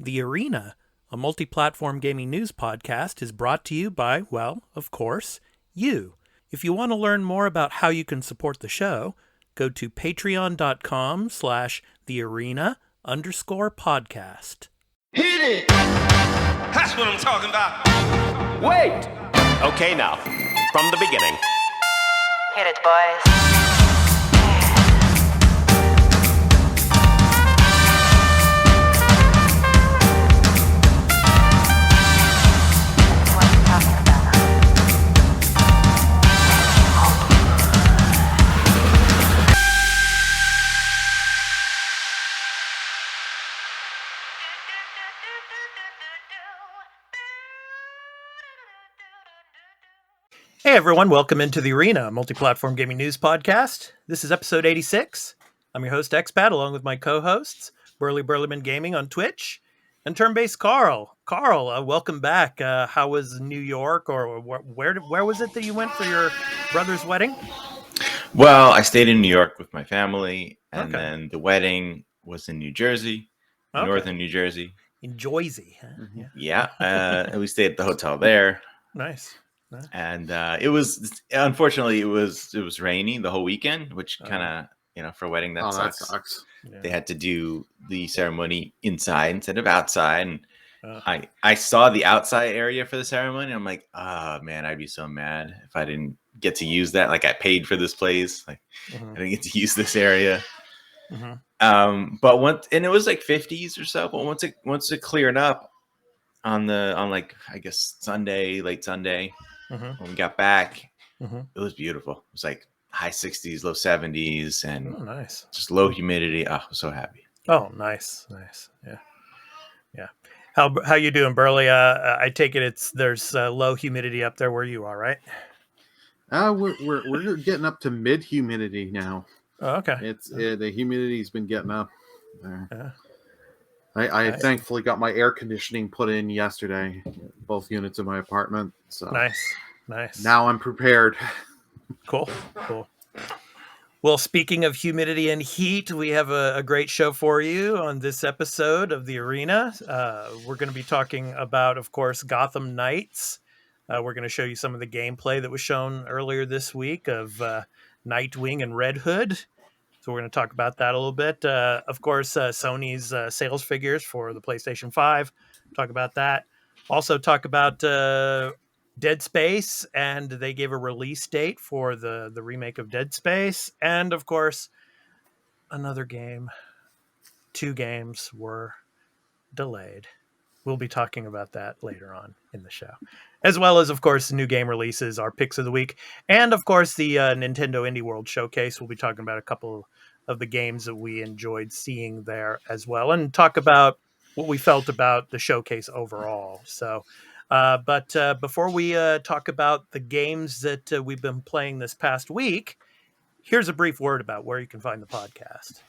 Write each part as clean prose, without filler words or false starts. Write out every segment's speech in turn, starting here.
The Arena, a multi-platform gaming news podcast, is brought to you by, well, of course, you. If you want to learn more about how you can support the show, go to patreon.com/thearena_podcast. Hit it! That's what I'm talking about. Wait! Okay, now, from the beginning. Hit it, boys. Hey everyone, welcome into The Arena, a multi-platform gaming news podcast. This is episode 86. I'm your host, Expat, along with my co-hosts, Burly Gaming on Twitch, and Turn-Based Carl. Carl, welcome back. How was New York, or where was it that you went for your brother's wedding? Well, I stayed in New York with my family, and then the wedding was in New Jersey, northern New Jersey. In Jersey, huh? Yeah, and we stayed at the hotel there. Nice. And it was, unfortunately, it was rainy the whole weekend, which kind of, for a wedding, that sucks. That sucks. Yeah. They had to do the ceremony inside instead of outside. And I saw the outside area for the ceremony. I'm like, oh man, I'd be so mad if I didn't get to use that. Like, I paid for this place. Like, I didn't get to use this area. But once, and it was like 50s or so, but once it cleared up on like, I guess late Sunday, when we got back, it was beautiful. It was like high 60s, low 70s, and nice. Just low humidity. Oh, I was so happy. Oh, nice. Yeah. How you doing, Burly? I take it there's low humidity up there where you are, right? We're getting up to mid humidity now. Oh, okay. It's the humidity's been getting up there. Yeah. I thankfully got my air conditioning put in yesterday, both units in my apartment. So nice. Now I'm prepared. Cool. Well, speaking of humidity and heat, we have a great show for you on this episode of The Arena. We're going to be talking about, of course, Gotham Knights. We're going to show you some of the gameplay that was shown earlier this week of Nightwing and Red Hood. So we're going to talk about that a little bit. Of course, Sony's sales figures for the PlayStation 5. Talk about that. Also talk about Dead Space, and they gave a release date for the remake of Dead Space. And, of course, another game. 2 games were delayed. We'll be talking about that later on in the show. As well as, of course, new game releases, our picks of the week. And, of course, the Nintendo Indie World Showcase. We'll be talking about a couple of the games that we enjoyed seeing there as well. And talk about what we felt about the showcase overall. So, but before we talk about the games that we've been playing this past week, here's a brief word about where you can find the podcast.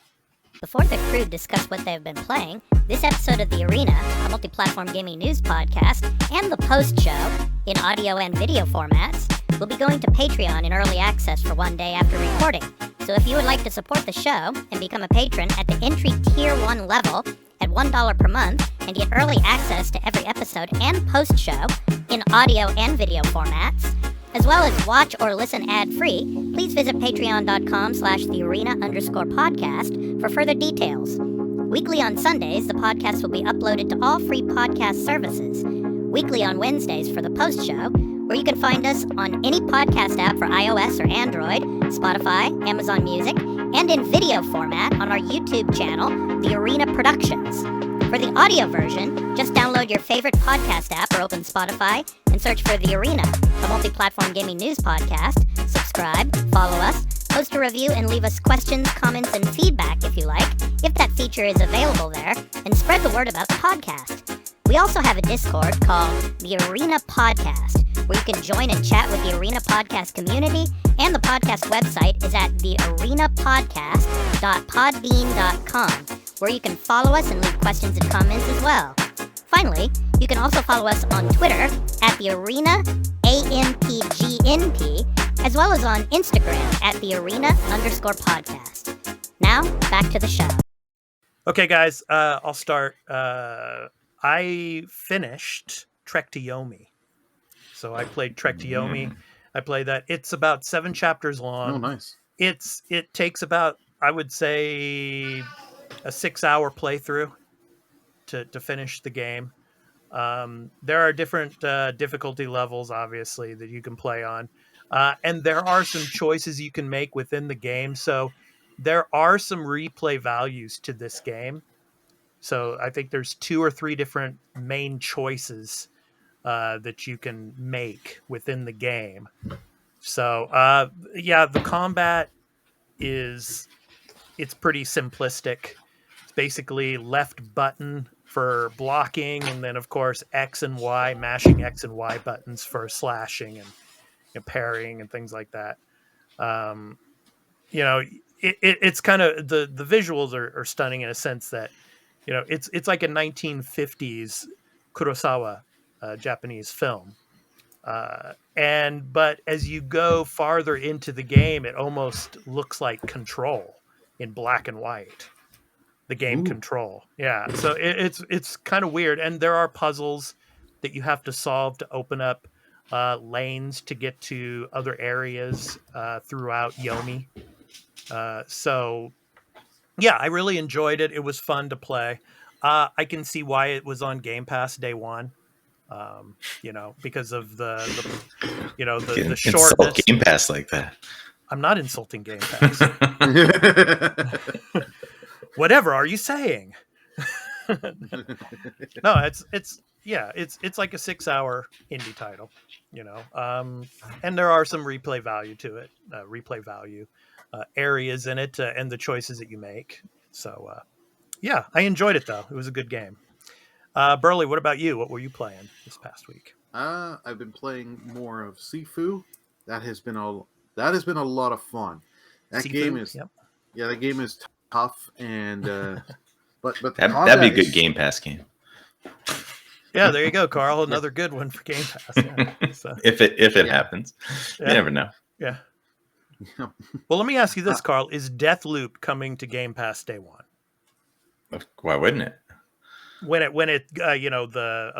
Before the crew discuss what they've been playing, this episode of The Arena, a multi-platform gaming news podcast, and the post-show, in audio and video formats, will be going to Patreon in early access for one day after recording. So if you would like to support the show and become a patron at the entry Tier 1 level at $1 per month and get early access to every episode and post-show in audio and video formats, as well as watch or listen ad-free, please visit patreon.com/thearena_podcast for further details. Weekly on Sundays, the podcast will be uploaded to all free podcast services. Weekly on Wednesdays for the post-show, where you can find us on any podcast app for iOS or Android, Spotify, Amazon Music, and in video format on our YouTube channel, The Arena Productions. For the audio version, just download your favorite podcast app or open Spotify and search for The Arena, a multi-platform gaming news podcast. Subscribe, follow us, post a review, and leave us questions, comments, and feedback if you like, if that feature is available there, and spread the word about the podcast. We also have a Discord called The Arena Podcast, where you can join and chat with the Arena Podcast community, and the podcast website is at thearenapodcast.podbean.com, where you can follow us and leave questions and comments as well. Finally, you can also follow us on Twitter at the Arena AMPGNP, as well as on Instagram at the Arena_podcast. Now, back to the show. Okay, guys, I'll start I finished Trek to Yomi. So I played Trek to Yomi. I played that. It's about 7 chapters long. Oh, nice. It takes about, I would say, a 6-hour playthrough to finish the game. There are different difficulty levels, obviously, that you can play on. And there are some choices you can make within the game. So there are some replay values to this game. So I think there's 2 or 3 different main choices that you can make within the game. So the combat it's pretty simplistic. It's basically left button for blocking, and then of course X and Y, mashing X and Y buttons for slashing and parrying and things like that. It's kind of the visuals are stunning in a sense that it's like a 1950s Kurosawa Japanese film. But as you go farther into the game, it almost looks like Control in black and white. The game Control, yeah. So it's kind of weird, and there are puzzles that you have to solve to open up lanes to get to other areas throughout Yomi. So yeah, I really enjoyed it. It was fun to play. I can see why it was on Game Pass day one. Because of the shortness. Insult Game Pass like that. I'm not insulting Game Pass. Whatever are you saying? No, it's like a 6-hour indie title, and there are some replay value to it, areas in it, and the choices that you make. So, I enjoyed it though. It was a good game. Burly, what about you? What were you playing this past week? I've been playing more of Sifu. That has been a lot of fun. That Sifu? game is Yep. Yeah, the game is tough, and but that'd be a good Game Pass game. Yeah, there you go, Carl. Another good one for Game Pass. Yeah. So, if it happens, you never know. Yeah. Well, let me ask you this, Carl: is Deathloop coming to Game Pass day one? Why wouldn't it? When it the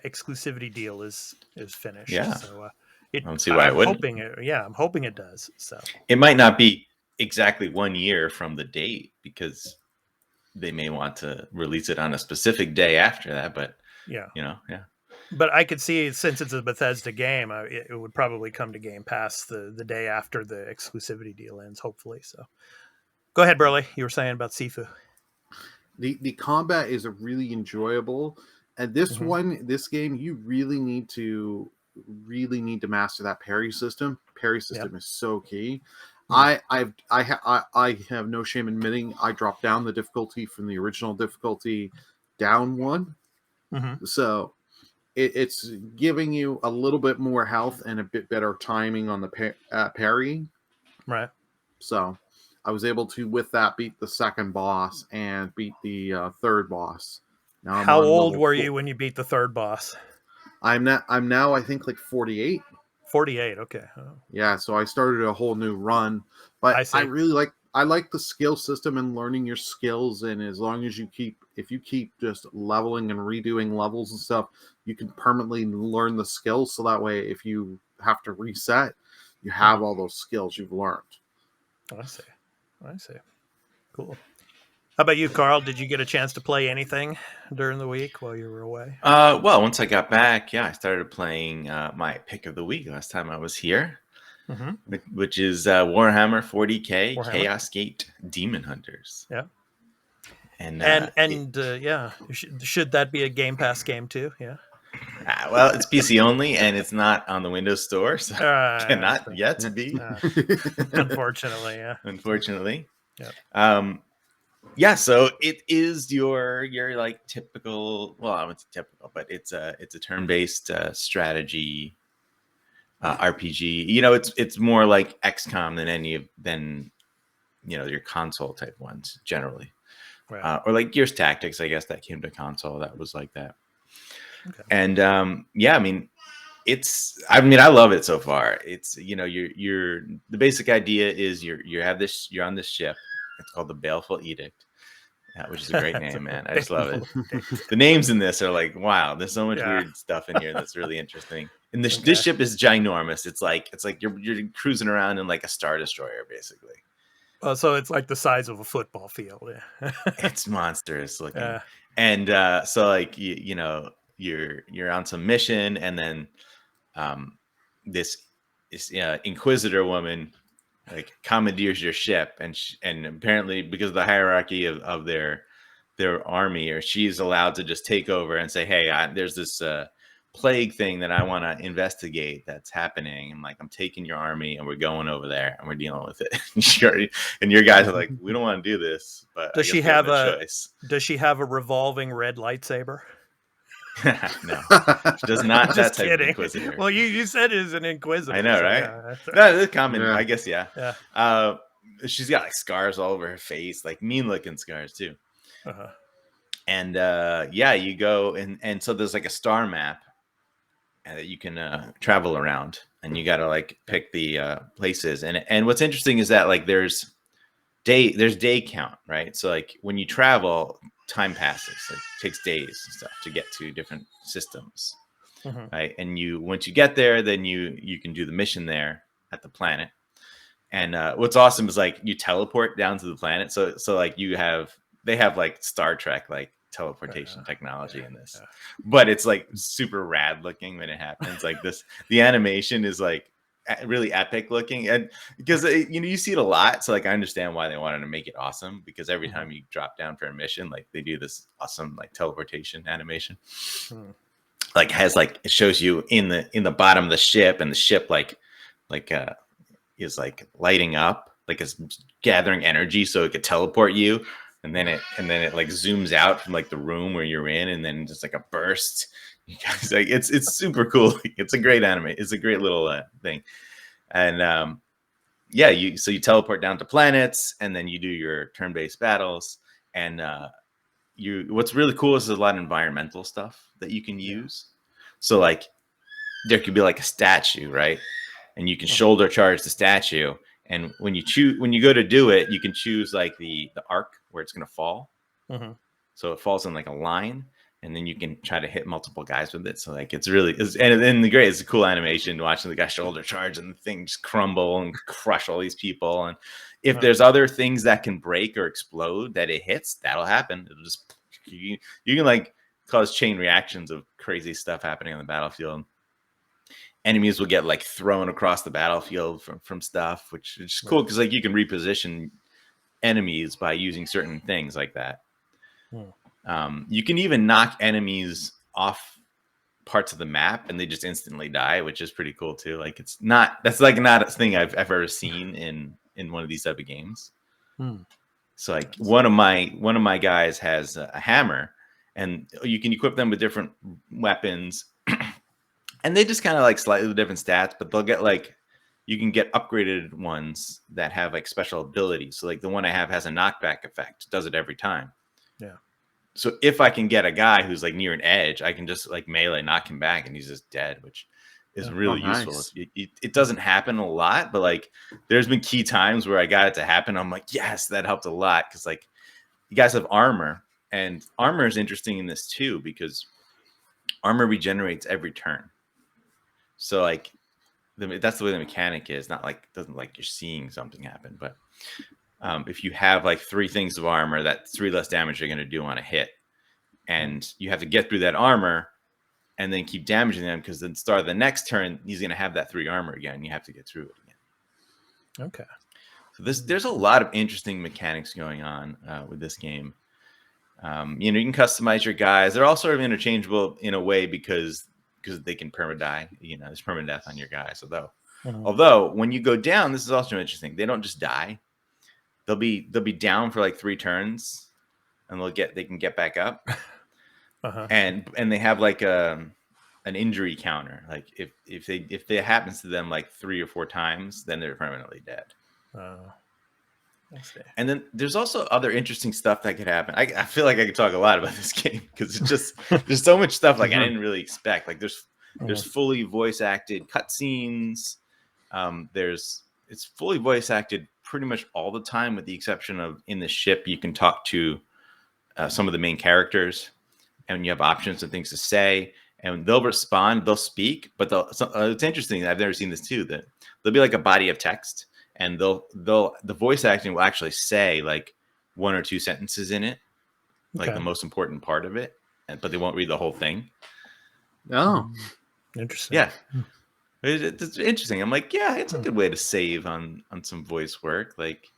exclusivity deal is finished. Yeah. So I don't see why it wouldn't. I'm hoping it does. So it might not be exactly 1 year from the date because they may want to release it on a specific day after that. But yeah. But I could see, since it's a Bethesda game, it would probably come to Game Pass the day after the exclusivity deal ends, hopefully. So go ahead, Burley. You were saying about Sifu. The combat is really enjoyable, and this game, you really need to master that parry system. Parry system is so key. I have no shame admitting I dropped down the difficulty from the original difficulty down one. So it's giving you a little bit more health and a bit better timing on the parry. Right. So I was able to, with that, beat the second boss and beat the third boss. Now How old were you when you beat the third boss? I'm now I think like 48. 48. Okay. Oh. Yeah. So I started a whole new run, but I really like the skill system and learning your skills. And as long as if you keep just leveling and redoing levels and stuff, you can permanently learn the skills. So that way, if you have to reset, you have all those skills you've learned. Oh, I see. Cool. How about you, Carl? Did you get a chance to play anything during the week while you were away? Well, once I got back, I started playing my pick of the week last time I was here, which is Warhammer 40K Chaos Gate Demon Hunters. Yeah. And should that be a Game Pass game too? Yeah. Well, it's PC only, and it's not on the Windows Store, so cannot yet be. Unfortunately, yeah. Unfortunately. Yeah. So it is your like typical. Well, I wouldn't say typical, but it's a turn-based strategy RPG. It's more like XCOM than your console type ones generally, right. Or like Gears Tactics. I guess that came to console. That was like that. Okay. And I love it so far. It's you're the basic idea is you're on this ship. It's called the Baleful Edict, which is a great That's name, man. I big just love it. mistake. The names in this are like, wow, there's so much Yeah. weird stuff in here that's really interesting. And this Okay. this ship is ginormous. It's like you're cruising around in like a Star Destroyer, basically. Oh, so it's like the size of a football field. Yeah. It's monstrous looking. Yeah. And so like you know, you're on some mission, and then this Inquisitor woman like commandeers your ship, and apparently because of the hierarchy of their army, or she's allowed to just take over and say, hey, there's this plague thing that I want to investigate that's happening, and like I'm taking your army and we're going over there and we're dealing with it. And your guys are like, we don't want to do this, but Does I she guess we have have no a choice. Does she have a revolving red lightsaber? No, she does not. That Just type kidding. of Inquisitor. Well, you said it is an Inquisitor. I know, so right? yeah. No, it's common. Yeah. I guess, yeah. Yeah. She's got like scars all over her face, like mean looking scars too. Uh-huh. And yeah, you go and so there's like a star map that you can travel around, and you got to like pick the places. And what's interesting is that like there's day count, right? So like when you travel, time passes. Like, it takes days and stuff to get to different systems, Mhm. right? And once you get there, then you can do the mission there at the planet. And what's awesome is like you teleport down to the planet. So like they have like Star Trek like teleportation technology in this, but it's like super rad looking when it happens. Like the animation is like really epic looking, and because you see it a lot, so like I understand why they wanted to make it awesome, because every time you drop down for a mission, like they do this awesome like teleportation animation. Like has like it shows you in the bottom of the ship, and the ship like is like lighting up, like it's gathering energy so it could teleport you, and then it like zooms out from like the room where you're in, and then just like a burst. You guys, like it's super cool. It's a great anime. It's a great little thing. And yeah, you teleport down to planets, and then you do your turn-based battles. And what's really cool is there's a lot of environmental stuff that you can use. So like there could be like a statue, right? And you can shoulder charge the statue. And when you go to do it, you can choose like the arc where it's going to fall. So it falls in like a line, and then you can try to hit multiple guys with it. So like it's a cool animation watching the guy shoulder charge and the thing just crumble and crush all these people. And if there's other things that can break or explode that it hits, that'll happen. It'll just you can like cause chain reactions of crazy stuff happening on the battlefield. Enemies will get like thrown across the battlefield from stuff, which is cool because like you can reposition enemies by using certain things like that. You can even knock enemies off parts of the map and they just instantly die, which is pretty cool too. Like that's not a thing I've ever seen in one of these type of games. So like one of my guys has a hammer, and you can equip them with different weapons. And they just kind of like slightly different stats, but they'll get like, you can get upgraded ones that have like special abilities. So like the one I have has a knockback effect, does it every time. Yeah. So if I can get a guy who's like near an edge, I can just like melee knock him back and he's just dead, which is really useful. Nice. It doesn't happen a lot, but like there's been key times where I got it to happen. I'm like, yes, that helped a lot. Cause like you guys have armor, and armor is interesting in this too, because armor regenerates every turn. So like that's the way the mechanic is. Not like doesn't like you're seeing something happen, but if you have like 3 things of armor, that's 3 less damage you're going to do on a hit, and you have to get through that armor and then keep damaging them, because then start of the next turn he's going to have that 3 armor again. You have to get through it again. Okay. So there's a lot of interesting mechanics going on with this game. You can customize your guys. They're all sort of interchangeable in a way because they can perma-die. There's permadeath on your guys. Although when you go down, this is also interesting. They don't just die. They'll be down for like 3 turns, and they can get back up. And they have like an injury counter. Like if it happens to them like 3 or 4 times, then they're permanently dead. And then there's also other interesting stuff that could happen. I feel like I could talk a lot about this game because it's just there's so much stuff like I didn't really expect. Like there's fully voice acted cutscenes. It's fully voice acted pretty much all the time, with the exception of in the ship you can talk to some of the main characters, and you have options and things to say, and they'll respond, they'll speak, but it's interesting. I've never seen this too. That there'll be like a body of text, and the voice acting will actually say like 1 or 2 sentences in it, like the most important part of it, but they won't read the whole thing. Oh, interesting. Yeah. It's interesting. I'm like, yeah, it's a good way to save on some voice work. Like,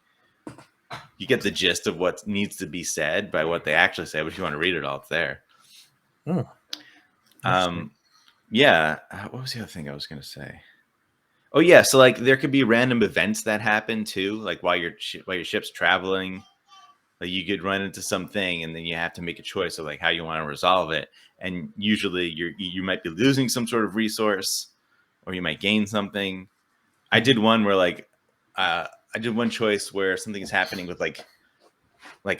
you get the gist of what needs to be said by what they actually say, but if you want to read it all, it's there. Yeah. What was the other thing I was going to say? Oh yeah, so like there could be random events that happen too, like while your ship's traveling. Like you could run into something, and then you have to make a choice of like how you want to resolve it. And usually you might be losing some sort of resource, or you might gain something. I did one where like I did one choice where something is happening with like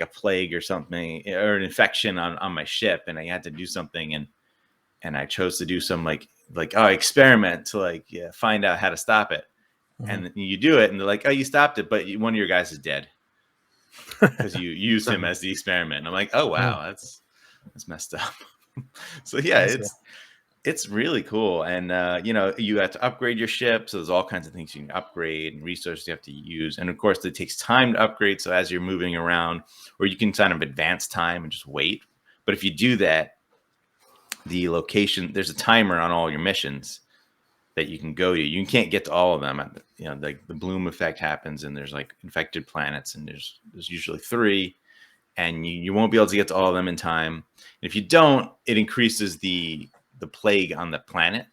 a plague or something, or an infection on my ship, and I had to do something, and I chose to do some like experiment to find out how to stop it. And you do it, and they're like, oh, you stopped it, but one of your guys is dead because you used him as the experiment. And I'm like, oh wow, that's messed up. So yeah, it's really cool. And you have to upgrade your ship, so there's all kinds of things you can upgrade and resources you have to use. And of course it takes time to upgrade, so as you're moving around, or you can kind of advance time and just wait. But if you do that, the location, there's a timer on all your missions that you can go to. You can't get to all of them. Like the bloom effect happens, and there's like infected planets, and there's usually 3, and you won't be able to get to all of them in time. And if you don't, it increases the plague on the planet.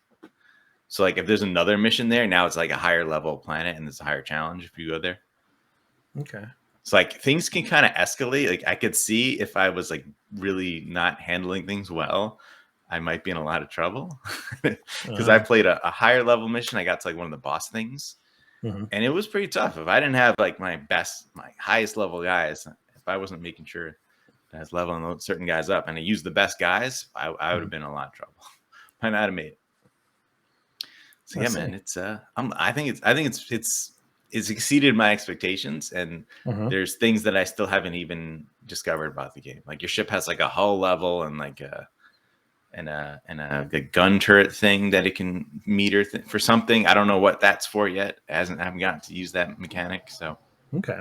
So like if there's another mission there, now it's like a higher level planet, and there's a higher challenge if you go there. Okay. So like things can kind of escalate. Like I could see if I was like really not handling things well, I might be in a lot of trouble, because I played a higher level mission. I got to like one of the boss things, and it was pretty tough. If I didn't have like my highest level guys, if I wasn't making sure I was leveling certain guys up, and I used the best guys, I would have been in a lot of trouble. Might not have made it. So yeah, man, it's I think it's exceeded my expectations, and there's things that I still haven't even discovered about the game. Like your ship has like a hull level and like a gun turret thing that it can meter for something. I don't know what that's for yet. I haven't gotten to use that mechanic. So okay,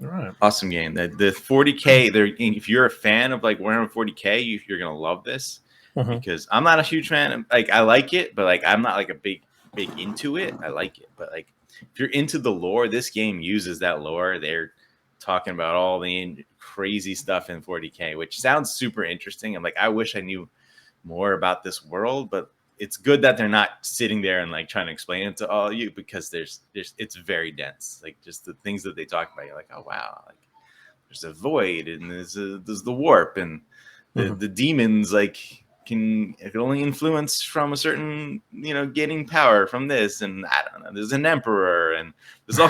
all right, awesome game. The 40K. There, if you're a fan of like Warhammer 40K, you're gonna love this, because I'm not a huge fan. Like I like it, but like I'm not like a big into it. I like it, but like if you're into the lore, this game uses that lore. They're talking about all the crazy stuff in 40K, which sounds super interesting. I'm like, I wish I knew more about this world, but it's good that they're not sitting there and like trying to explain it to all of you, because it's very dense. Like just the things that they talk about, you're like, oh wow, like there's a void, and there's the warp, and the demons like can only influence from a certain, getting power from this, and I don't know, there's an emperor, and there's all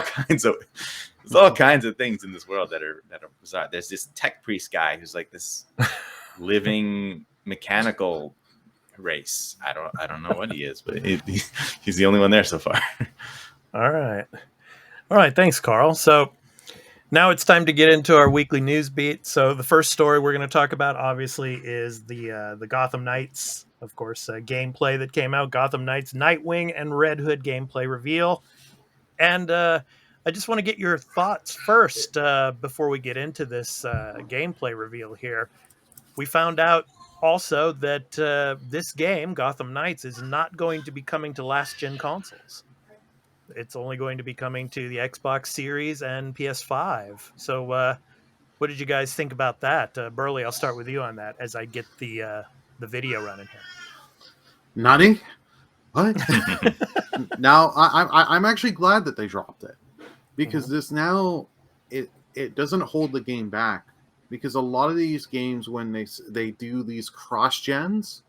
kinds of things in this world that are bizarre. There's this tech priest guy who's like this living mechanical race. I don't know what he is, but he's the only one there so far. All right, thanks, Carl. So now it's time to get into our weekly news beat. So the first story we're going to talk about, obviously, is the Gotham Knights, of course, gameplay that came out. Gotham Knights Nightwing and Red Hood gameplay reveal. And I just want to get your thoughts first before we get into this gameplay reveal here. We found out also that this game, Gotham Knights, is not going to be coming to last-gen consoles. It's only going to be coming to the Xbox Series and PS5. So what did you guys think about that? Burly, I'll start with you on that as I get the video running here. Nutty? What? Now, I'm actually glad that they dropped it, because this now, it doesn't hold the game back. Because a lot of these games, when they do these cross-gens,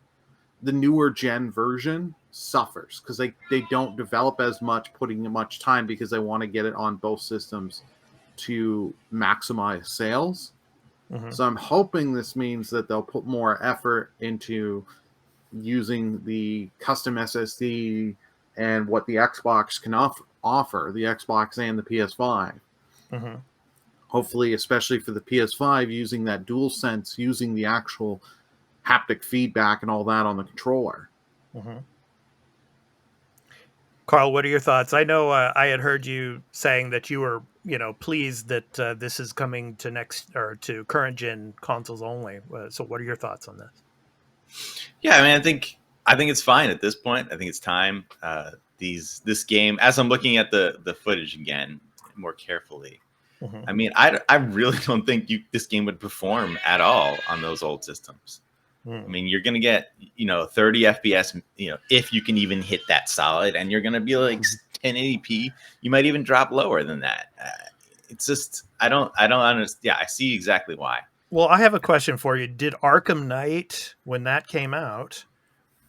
the newer gen version suffers because they don't develop as much, putting much time, because they want to get it on both systems to maximize sales. So I'm hoping this means that they'll put more effort into using the custom SSD and what the Xbox can offer, the Xbox and the PS5. hopefully, especially for the PS5, using that DualSense, using the actual haptic feedback and all that on the controller. Mm-hmm. Carl, what are your thoughts? I know I had heard you saying that you were, pleased that this is coming to to current gen consoles only. So, what are your thoughts on this? Yeah, I mean, I think it's fine at this point. I think it's time. This game, as I'm looking at the footage again more carefully, Mm-hmm. I mean, I really don't think this game would perform at all on those old systems. I mean, you're going to get, 30 FPS, if you can even hit that solid, and you're going to be like 1080p. You might even drop lower than that. It's just, I don't understand. Yeah, I see exactly why. Well, I have a question for you. Did Arkham Knight, when that came out,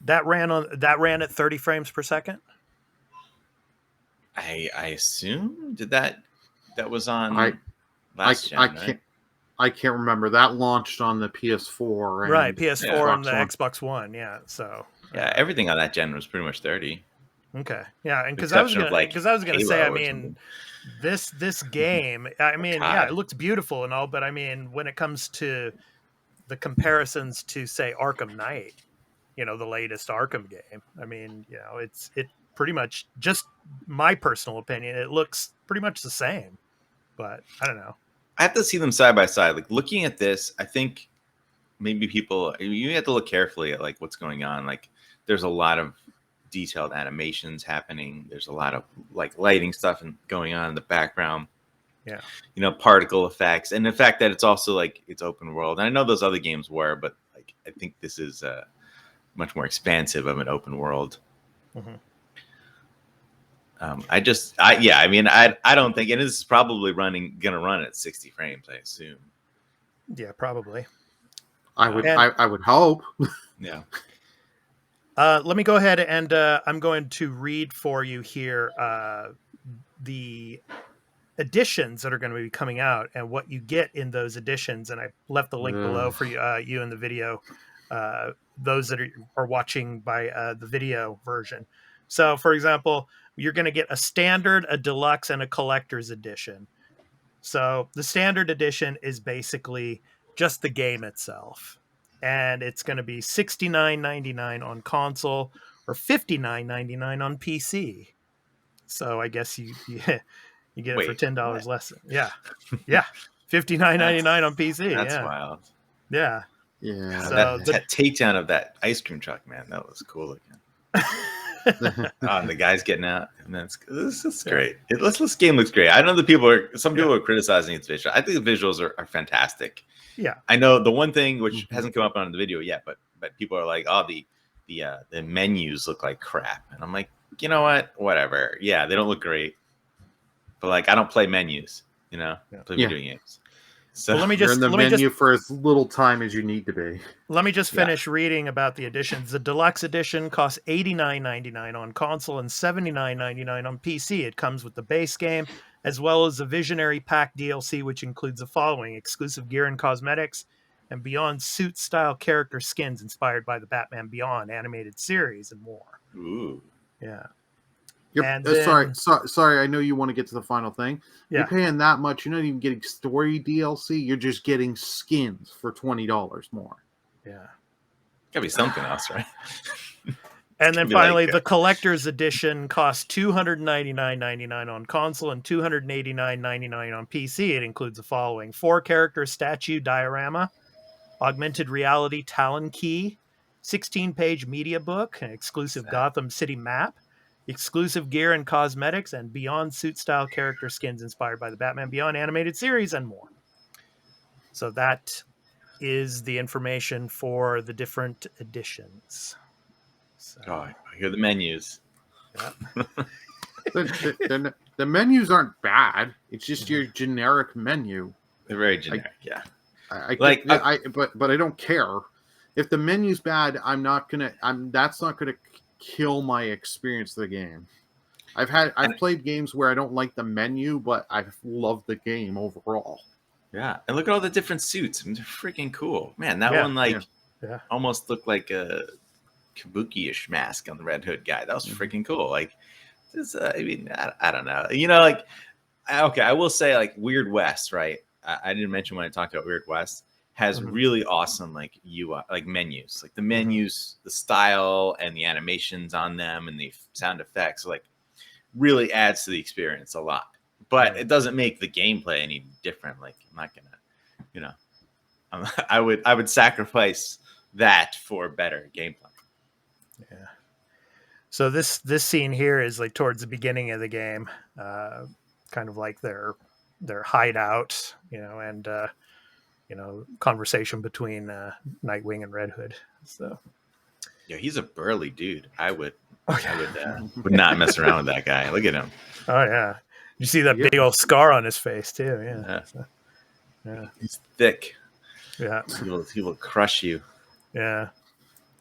that ran at 30 frames per second? I assume that was on last gen, right? I can't remember. That launched on the PS4. Right, PS4 and the One. Xbox One, yeah. So yeah, everything on that gen was pretty much 30. Okay, yeah, and because I was gonna say, I mean, this game, I mean, yeah, it looks beautiful and all, but I mean, when it comes to the comparisons to say Arkham Knight, the latest Arkham game, I mean, it pretty much, just my personal opinion, it looks pretty much the same, but I don't know. I have to see them side by side. Like, looking at this, I think maybe you have to look carefully at like what's going on. Like, there's a lot of detailed animations happening. There's a lot of like lighting stuff going on in the background. Yeah. Particle effects, and the fact that it's also like it's open world. And I know those other games were, but like I think this is much more expansive of an open world. Mm-hmm. I don't think, and this is probably gonna run at 60 frames, I assume. Yeah, probably. I would hope. Yeah. Let me go ahead and I'm going to read for you here the editions that are going to be coming out and what you get in those editions. And I left the link below for you in the video, those that are watching by the video version. So, for example, you're going to get a standard, a deluxe, and a collector's edition. So the standard edition is basically just the game itself. And it's going to be $69.99 on console or $59.99 on PC. So I guess you get it for $10 less. Yeah. Yeah. $59.99 on PC. That's wild. Yeah. Yeah. So that takedown of that ice cream truck, man, that was cool again. And the guy's getting out, and this is great. This game looks great. I know some people are criticizing its visual. I think the visuals are fantastic. Yeah, I know the one thing which hasn't come up on the video yet, but people are like, oh, the menus look like crap, and I'm like, you know what? Whatever. Yeah, they don't look great, but like I don't play menus, I play video games. So let me just you're in the menu for as little time as you need to be. Let me just finish reading about the editions. The deluxe edition costs $89.99 on console and $79.99 on PC. It comes with the base game as well as the Visionary Pack DLC, which includes the following: exclusive gear and cosmetics, and Beyond suit style character skins inspired by the Batman Beyond animated series, and more. Ooh, yeah. And sorry. I know you want to get to the final thing. Yeah. You're paying that much. You're not even getting story DLC. You're just getting skins for $20 more. Yeah. Gotta be something else, right? And then finally, the collector's edition costs $299.99 on console and $289.99 on PC. It includes the following: 4-character statue diorama, augmented reality Talon key, 16-page media book, an exclusive Gotham City map, exclusive gear and cosmetics, and Beyond suit-style character skins inspired by the Batman Beyond animated series, and more. So that is the information for the different editions. So, I hear the menus. Yeah. the menus aren't bad. It's just your generic menu. They're very generic, yeah. But I don't care. If the menu's bad, that's not gonna kill my experience of the game. I've played games where I don't like the menu, but I've loved the game overall. Yeah, and look at all the different suits. I mean, they're freaking cool, man. That one almost looked like a Kabuki-ish mask on the Red Hood guy. That was freaking cool. Like, I don't know. I will say, like, Weird West, right? I didn't mention when I talked about Weird West, has Mhm. really awesome like UI, like menus, like the menus, the style and the animations on them and the sound effects, like really adds to the experience a lot. But it doesn't make the gameplay any different. Like I'm not gonna, you know, I would sacrifice that for better gameplay. Yeah. So this scene here is like towards the beginning of the game, kind of like their hideout, you know, and you know, conversation between Nightwing and Red Hood. So Yeah, he's a burly dude. I would oh, would not mess around with that guy. Look at him. oh yeah, you see that Yeah. big old scar on his face too. Yeah, Yeah. So, yeah, He's thick. yeah, He will crush you. yeah.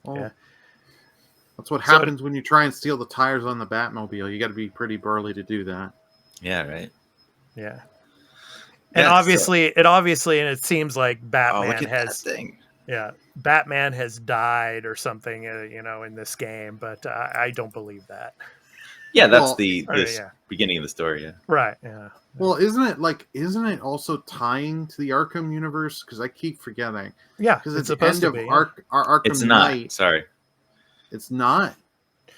Oh, Yeah. that's what So- happens when you try and steal the tires on the Batmobile. You got to be pretty burly to do that. Yeah, right. Yeah. And Yeah, so- obviously, and it seems like Oh, Batman look at has, that thing. yeah, Batman has died or something, you know, in this game, but I don't believe that. Yeah, that's Well, the yeah. beginning of the story. Yeah. Right. Yeah. Well, isn't it also tying to the Arkham universe? Because I keep forgetting. Yeah. Because It's at the end supposed to of be. Yeah. Arkham It's not. Knight, Sorry. it's not.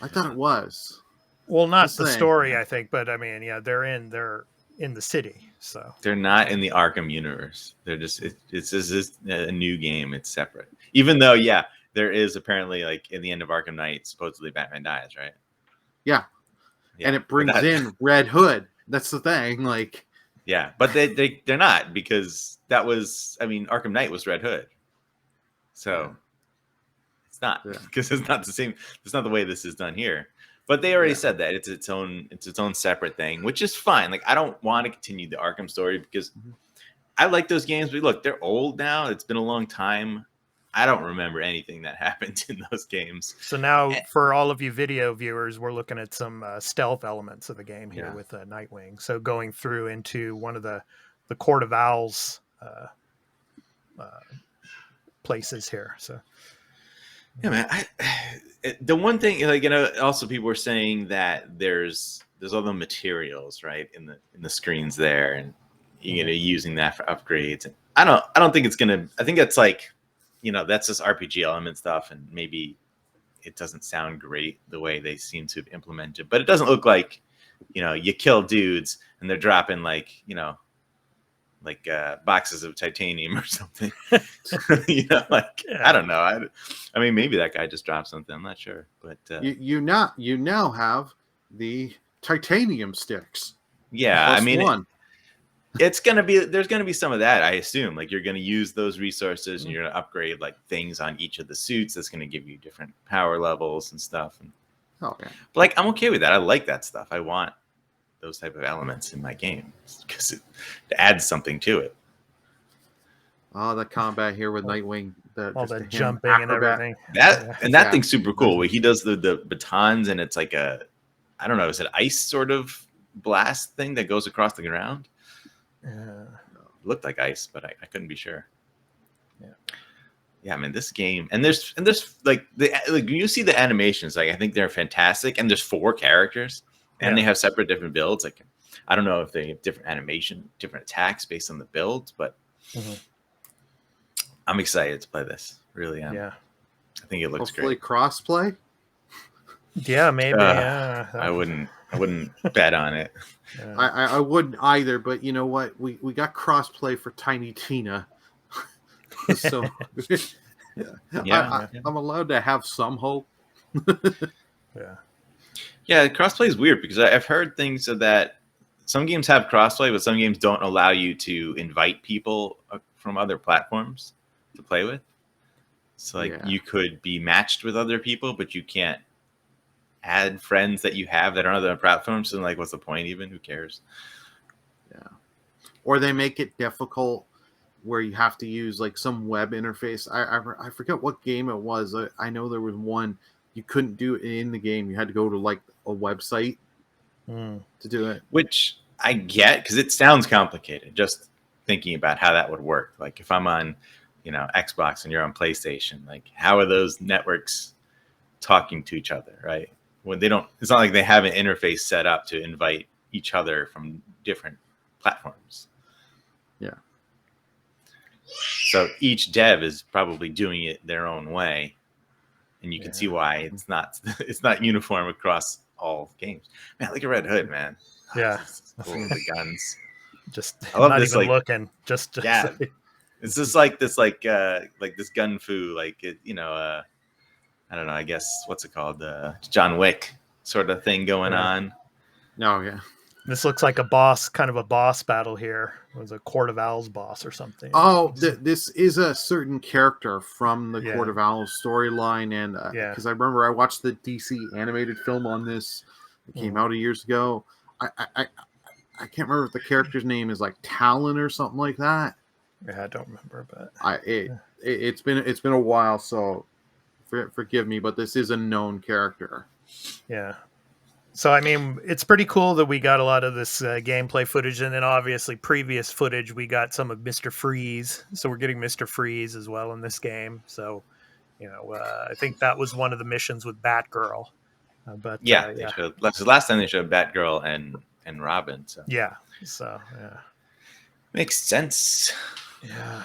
I thought it was. Well, not Just the saying. story, I think, but I mean, yeah, they're in the city. So They're not in the Arkham universe. They're just it's just a new game. It's separate. Even though, yeah, there is apparently like in the end of Arkham Knight, supposedly Batman dies, right? Yeah. Yeah, And it brings but that- in Red Hood. That's the thing. Like, Yeah, but they're not, because that was, I mean, Arkham Knight was Red Hood, so it's not, Yeah. because it's not the same. It's not the way this is done here. But they already Yeah. said that it's its own separate thing, which is fine. Like I don't want to continue the Arkham story because I like those games, but look, they're old now. It's been a long time. I don't remember anything that happened in those games. So now, for all of you video viewers, we're looking at some stealth elements of the game here Yeah. with Nightwing. So going through into one of the Court of Owls places here. So Yeah, man. The one thing, like, you know, also people were saying that there's all the materials right in the screens there, and you're using that for upgrades. And I don't think it's gonna. I think it's like, you know, that's just RPG element stuff, and maybe it doesn't sound great the way they seem to have implemented, but it doesn't look like, you know, you kill dudes and they're dropping like, you know, like boxes of titanium or something. You know, like, Yeah. I don't know. I mean, maybe that guy just dropped something. I'm not sure, but you now have the titanium sticks. yeah, Plus I mean, one. there's gonna be some of that, I assume. Like, you're gonna use those resources and you're gonna upgrade like things on each of the suits. That's gonna give you different power levels and stuff. And Oh, yeah. but, like, I'm okay with that. I like that stuff. I want those type of elements in my game because it adds something to it. Oh, the combat here with Nightwing. all Just the him jumping and acrobat. everything. That Yeah. thing's super cool. Where he does the batons, and it's like a, I don't know, is it ice sort of blast thing that goes across the ground? Yeah. It looked like ice, but I couldn't be sure. Yeah. Yeah, I mean, this game, and there's like when you see the animations, like, I think they're fantastic, and there's 4 characters, and they have separate different builds. Like, I don't know if they have different animation, different attacks based on the builds, but I'm excited to play this. Really am. Yeah. I think it looks Hopefully great. crossplay. Yeah, maybe. Yeah. I wouldn't bet on it. Yeah. I wouldn't either, but you know what? We got crossplay for Tiny Tina. So Yeah. I'm allowed to have some hope. Yeah. Yeah, crossplay is weird because I've heard things of that. Some games have crossplay, but some games don't allow you to invite people from other platforms to play with. So, like, Yeah. you could be matched with other people, but you can't add friends that you have that are on other platforms. So, like, what's the point even? Who cares? Or they make it difficult where you have to use like some web interface. I forget what game it was. I know there was one you couldn't do it in the game. You had to go to like a website Mm. to do it. Which I get, because it sounds complicated just thinking about how that would work. Like, if I'm on, you know, Xbox and you're on PlayStation, like, how are those networks talking to each other, right? When they don't, it's not like they have an interface set up to invite each other from different platforms. Yeah. So each dev is probably doing it their own way, and you can see why it's not uniform across all games. Man, look at Red Hood, man. Yeah. This is cool with the guns. Just I love not this, even like, looking. Just yeah. It's just like this gun fu, like it, I don't know. I guess what's it called? John Wick sort of thing going on. No, yeah. This looks like a boss battle here. It was a Court of Owls boss or something. Oh, this is a certain character from the Yeah. Court of Owls storyline, and because I remember I watched the DC animated film on this. It came out years ago. I can't remember if the character's name is like Talon or something like that. Yeah, I don't remember, but it's been a while, so forgive me, but this is a known character. Yeah. So, I mean, it's pretty cool that we got a lot of this gameplay footage, and then obviously previous footage, we got some of Mr. Freeze. So we're getting Mr. Freeze as well in this game. So, I think that was one of the missions with Batgirl. They showed, last time they showed Batgirl and Robin. So yeah. Makes sense. Yeah.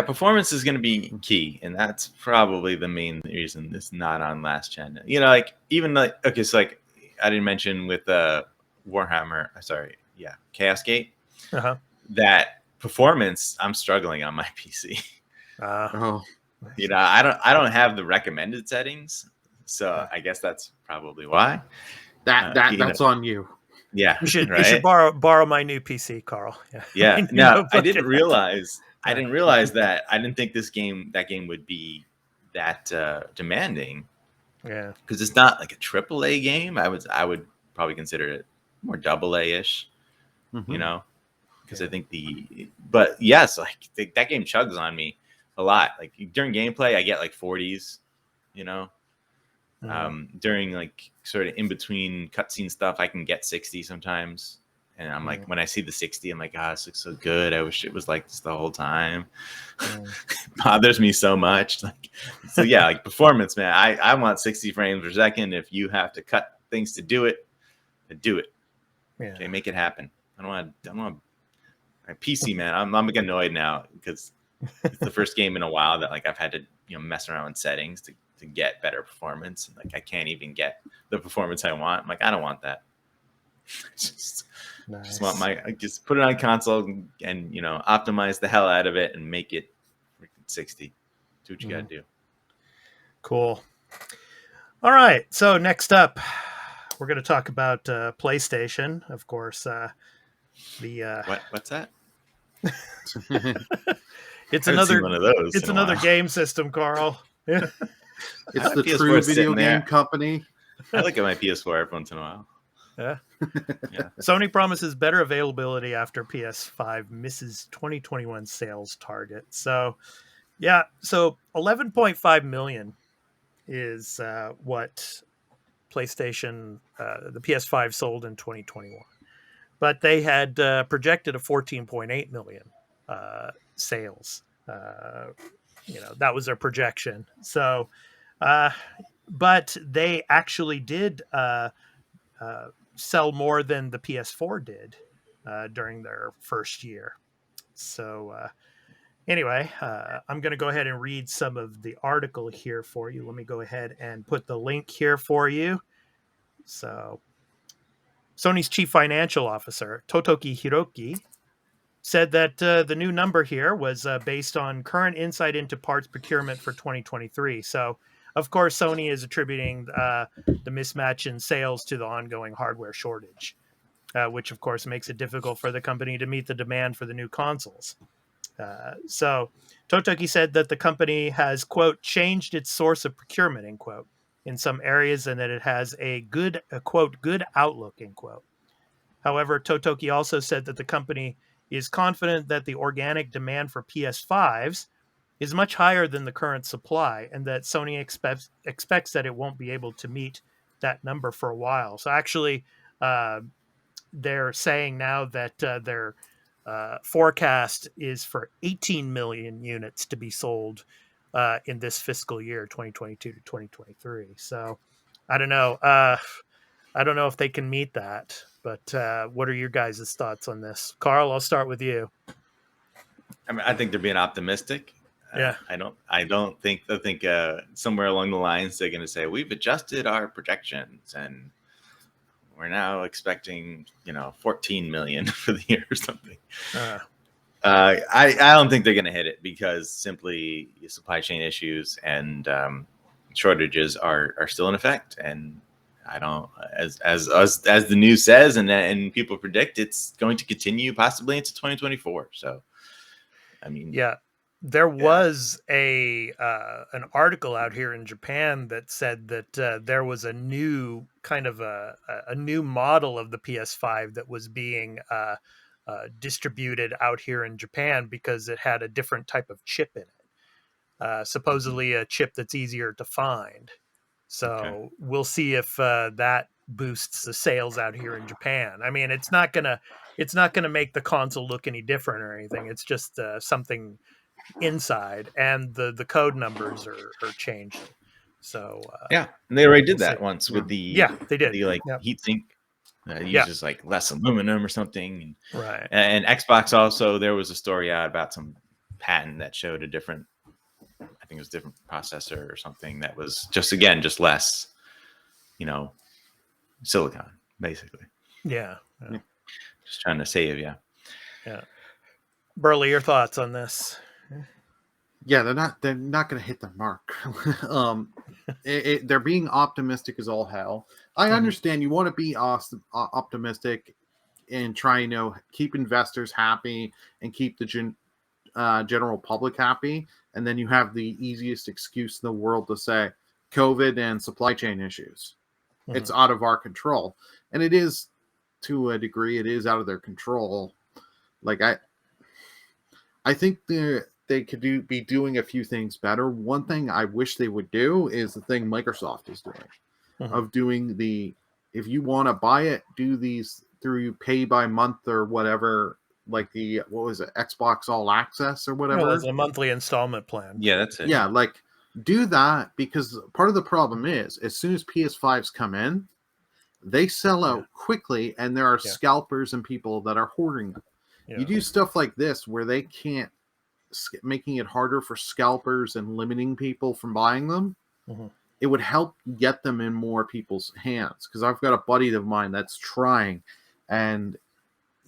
Performance is going to be key, and that's probably the main reason it's not on last gen. I didn't mention with Warhammer. Chaos Gate. That performance, I'm struggling on my PC. Oh, I don't have the recommended settings, so I guess that's probably why. That's on you. Yeah, you should borrow my new PC, Carl. Yeah. No, I didn't realize. I didn't realize that. I didn't think that game would be that demanding. Yeah, because it's not like a AAA game. I would probably consider it more AA-ish. Because I think but yes, like that game chugs on me a lot. Like during gameplay, I get like 40s. During like sort of in between cutscene stuff, I can get 60 sometimes. And I'm like, when I see the 60, I'm like, this looks so good. I wish it was like this the whole time. It bothers me so much. Like performance, man. I want 60 frames per second. If you have to cut things to do it, then do it. Yeah. Okay, make it happen. I don't want my PC, man. I'm getting annoyed now because it's the first game in a while that like I've had to mess around with settings to get better performance. Like I can't even get the performance I want. I'm like, I don't want that. Just want just put it on console and optimize the hell out of it and make it 60. Do what you gotta do. Cool. All right. So next up, we're going to talk about PlayStation, of course. What's that? It's another one of those. It's another game system, Carl. It's the true video game company. I look at my PS4 every once in a while. Yeah. Sony promises better availability after PS5 misses 2021 sales target. So 11.5 million is what PlayStation, the PS5 sold in 2021. But they had projected a 14.8 million sales. That was their projection. So, but they actually did sell more than the PS4 did during their first year. So anyway, I'm going to go ahead and read some of the article here for you. Let me go ahead and put the link here for you. So Sony's chief financial officer, Totoki Hiroki, said that the new number here was based on current insight into parts procurement for 2023. So of course, Sony is attributing the mismatch in sales to the ongoing hardware shortage, which, of course, makes it difficult for the company to meet the demand for the new consoles. So Totoki said that the company has, quote, changed its source of procurement, end quote, in some areas and that it has a quote, good outlook, end quote. However, Totoki also said that the company is confident that the organic demand for PS5s is much higher than the current supply and that Sony expects that it won't be able to meet that number for a while. So actually, they're saying now that their forecast is for 18 million units to be sold in this fiscal year, 2022 to 2023. So I don't know. I don't know if they can meet that, but what are your guys' thoughts on this? Carl, I'll start with you. I mean, I think they're being optimistic. Yeah. I think somewhere along the lines they're going to say we've adjusted our projections and we're now expecting 14 million for the year or something. I don't think they're going to hit it because simply supply chain issues and shortages are still in effect, and I don't as the news says and people predict it's going to continue possibly into 2024. So I mean, yeah, there was an article out here in Japan that said that there was a new kind of a new model of the PS5 that was being distributed out here in Japan because it had a different type of chip in it, supposedly a chip that's easier to find. So we'll see if that boosts the sales out here in Japan. I mean, it's not gonna make the console look any different or anything. It's just something inside, and the code numbers are changing. So and they already did that see. once with the they did the Yep. heatsink. Uses like less aluminum or something, Right. And Xbox also, there was a story out about some patent that showed a different, I think it was a different processor or something that was just less, silicon basically. Yeah. Just trying to save, yeah. Burly, your thoughts on this? Yeah, they're not going to hit the mark. They're being optimistic as all hell. I understand you want to be optimistic and try, keep investors happy and keep the general public happy. And then you have the easiest excuse in the world to say COVID and supply chain issues. It's out of our control. And it is, to a degree, it is out of their control. Like, I think they could be doing a few things better. One thing I wish they would do is the thing Microsoft is doing, of doing if you want to buy it, do these through pay by month or whatever, like what was it, Xbox All Access or whatever. No, it's a monthly installment plan. Yeah, that's it. Yeah, like do that, because part of the problem is as soon as PS5s come in, they sell out quickly, and there are scalpers and people that are hoarding them. You do stuff like this where they can't, making it harder for scalpers and limiting people from buying them. It would help get them in more people's hands, because I've got a buddy of mine that's trying, and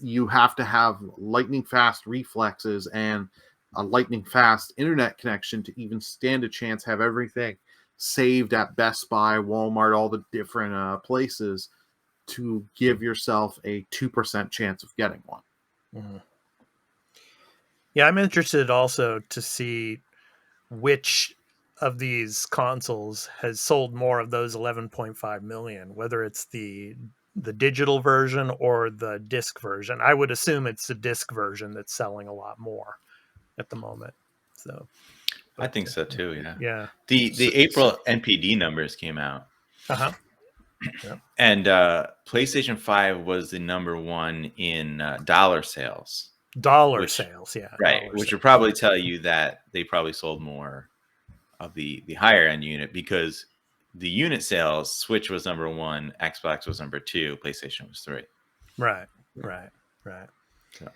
you have to have lightning fast reflexes and a lightning fast internet connection to even stand a chance, have everything saved at Best Buy, Walmart, all the different places to give yourself a 2% chance of getting one. Yeah, I'm interested also to see which of these consoles has sold more of those 11.5 million, whether it's the digital version or the disc version. I would assume it's the disc version that's selling a lot more at the moment. So I think so too, yeah. The April NPD numbers came out. And PlayStation 5 was the number one in dollar sales. Sales, yeah. Right, which would probably tell you that they probably sold more of the higher end unit, because the unit sales, Switch was number one, Xbox was number two, PlayStation was three. Right. So.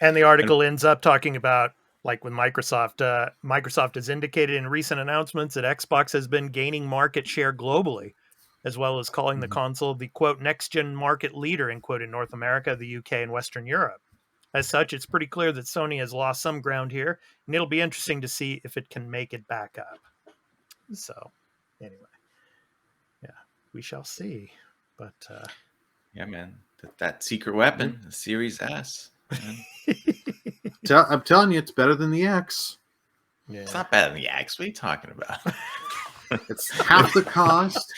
And the article ends up talking about, like with Microsoft, Microsoft has indicated in recent announcements that Xbox has been gaining market share globally, as well as calling the console the, quote, next-gen market leader, end quote, in North America, the UK, and Western Europe. As such, it's pretty clear that Sony has lost some ground here, and it'll be interesting to see if it can make it back up. So, anyway, we shall see. But yeah, man, that secret weapon, the Series S. I'm telling you, it's better than the X. It's not better than the X. What are you talking about? It's half the cost,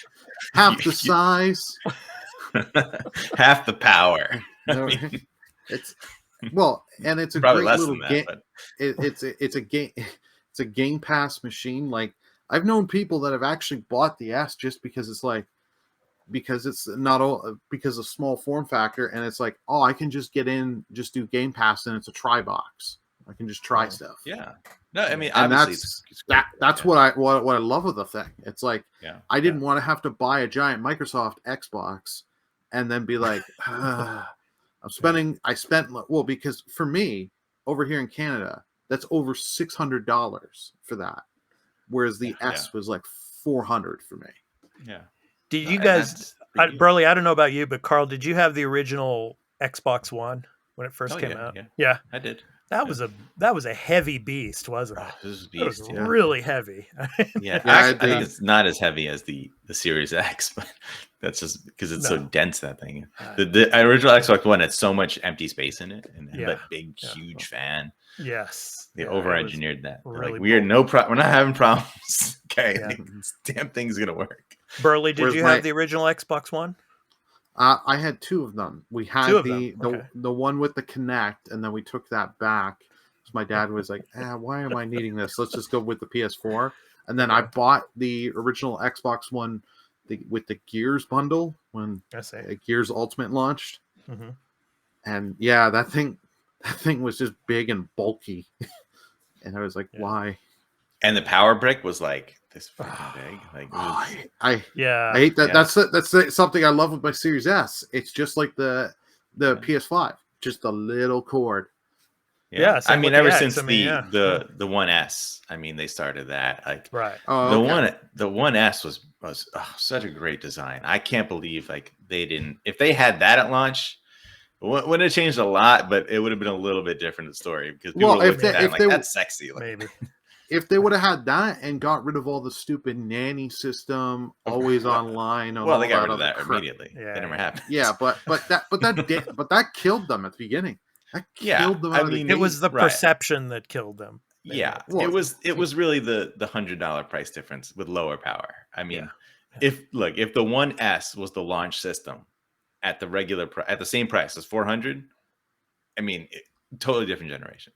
half the size, half the power. It's and it's a probably great less little than game. that. It's a Game Pass machine. Like, I've known people that have actually bought the S just because it's not all because of small form factor, and it's like, oh, I can just get in, just do Game Pass, and it's a try box. I can just try stuff. Yeah. No, I mean, and obviously that's what I love with the thing. It's like, I didn't want to have to buy a giant Microsoft Xbox and then be like, because for me over here in Canada, that's over $600 for that, whereas the S was like $400 for me. Yeah. Did you And guys, that's the deal. Burley? I don't know about you, but Carl, did you have the original Xbox One when it first Oh, came yeah, out? yeah. Yeah, I did. that was a heavy beast, wasn't it? Oh, this is a It was beast. Yeah. really heavy. Yeah, Yeah, actually, I think the- it's not as heavy as the Series X, but that's just because it's so No. dense, that thing. The original Xbox One had so much empty space in it, and Yeah. that big, Yeah. huge fan. Yes, They yeah, it over-engineered that. They're really like, we're not having problems. Okay, Yeah. this damn thing's gonna work. Burley, did Where's you have the original Xbox One? I had two of them. We had Two of the them, okay. the one with the Kinect, and then we took that back. So my dad was like, why am I needing this? Let's just go with the PS4. And then I bought the original Xbox One with the Gears bundle when I see. Gears Ultimate launched. Mm-hmm. And yeah, that thing was just big and bulky. And I was like, Yeah. why? And the power brick was like this freaking big. Like, it was, I hate that. Yeah. That's something I love with my Series S. It's just like the PS5, just a little cord. Yeah, I same mean, with the ever X. since I mean, yeah. the 1S, I mean, they started that. Like, Right. Oh, okay. the 1S was such a great design. I can't believe like they didn't. If they had that at launch, wouldn't have changed a lot, but it would have been a little bit different story because people Well, would if look they- at that and if like they- that's sexy. Like, Maybe. If they would have had that and got rid of all the stupid nanny system, always online, and well, all they got rid that of that other crap. immediately. Yeah, That never yeah. happened. Yeah, but that killed them at the beginning. That Yeah, killed them I out of the mean, It was the Right. perception that killed them. Yeah, Well, it was really the $100 price difference with lower power. I mean, Yeah. if the 1S was the launch system at the regular at the same price as 400, I mean, totally different generation.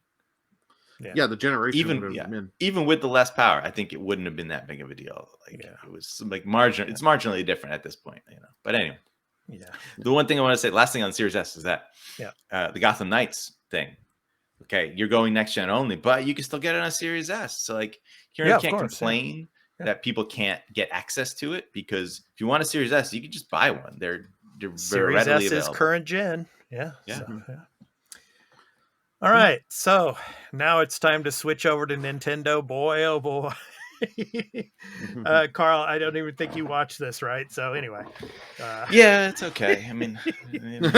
Yeah, the generation Even would have been. even with the less power, I think it wouldn't have been that big of a deal. Like Yeah. it was like margin. It's marginally different at this point, you know. But anyway, Yeah. the one thing I want to say, last thing on Series S is that the Gotham Knights thing. Okay, you're going next gen only, but you can still get it on Series S. So like, you Yeah, of can't course, complain yeah. that people can't get access to it because if you want a Series S, you can just buy one. They're Series readily S is available. current gen. Yeah. Yeah. So, yeah. All right. So now it's time to switch over to Nintendo. Boy, oh boy. Carl, I don't even think you watched this, right? So anyway. Yeah, it's okay. I mean, you know,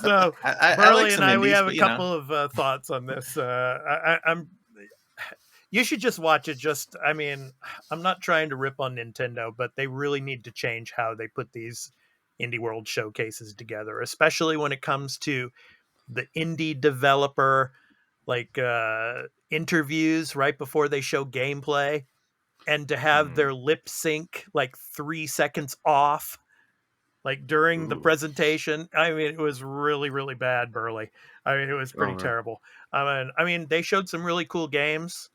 So I Burley like and some I, indies, we have but, a you know. couple of thoughts on this. I'm. You should just watch it. I mean, I'm not trying to rip on Nintendo, but they really need to change how they put these Indie World showcases together, especially when it comes to the indie developer, like interviews right before they show gameplay, and to have their lip sync like 3 seconds off, like during the presentation. I mean, it was really, really bad, Burley. I mean, it was pretty terrible. I mean, they showed some really cool games,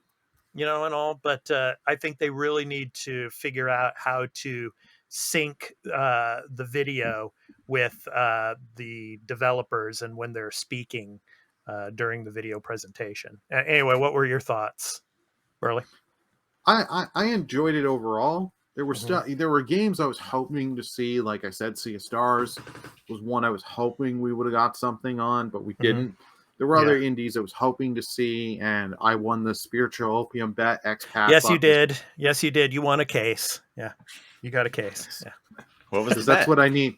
you know, and all, but I think they really need to figure out how to sync the video with the developers and when they're speaking during the video presentation. Anyway, what were your thoughts, Burley? I enjoyed it overall. There were there were games I was hoping to see. Like I said, Sea of Stars was one I was hoping we would have got something on, but we didn't. There were other indies I was hoping to see, and I won the spiritual opium bet. Expat. Yes, you did. Yes, you did. You won a case. Yeah, you got a case. Yeah. What was That's what I need.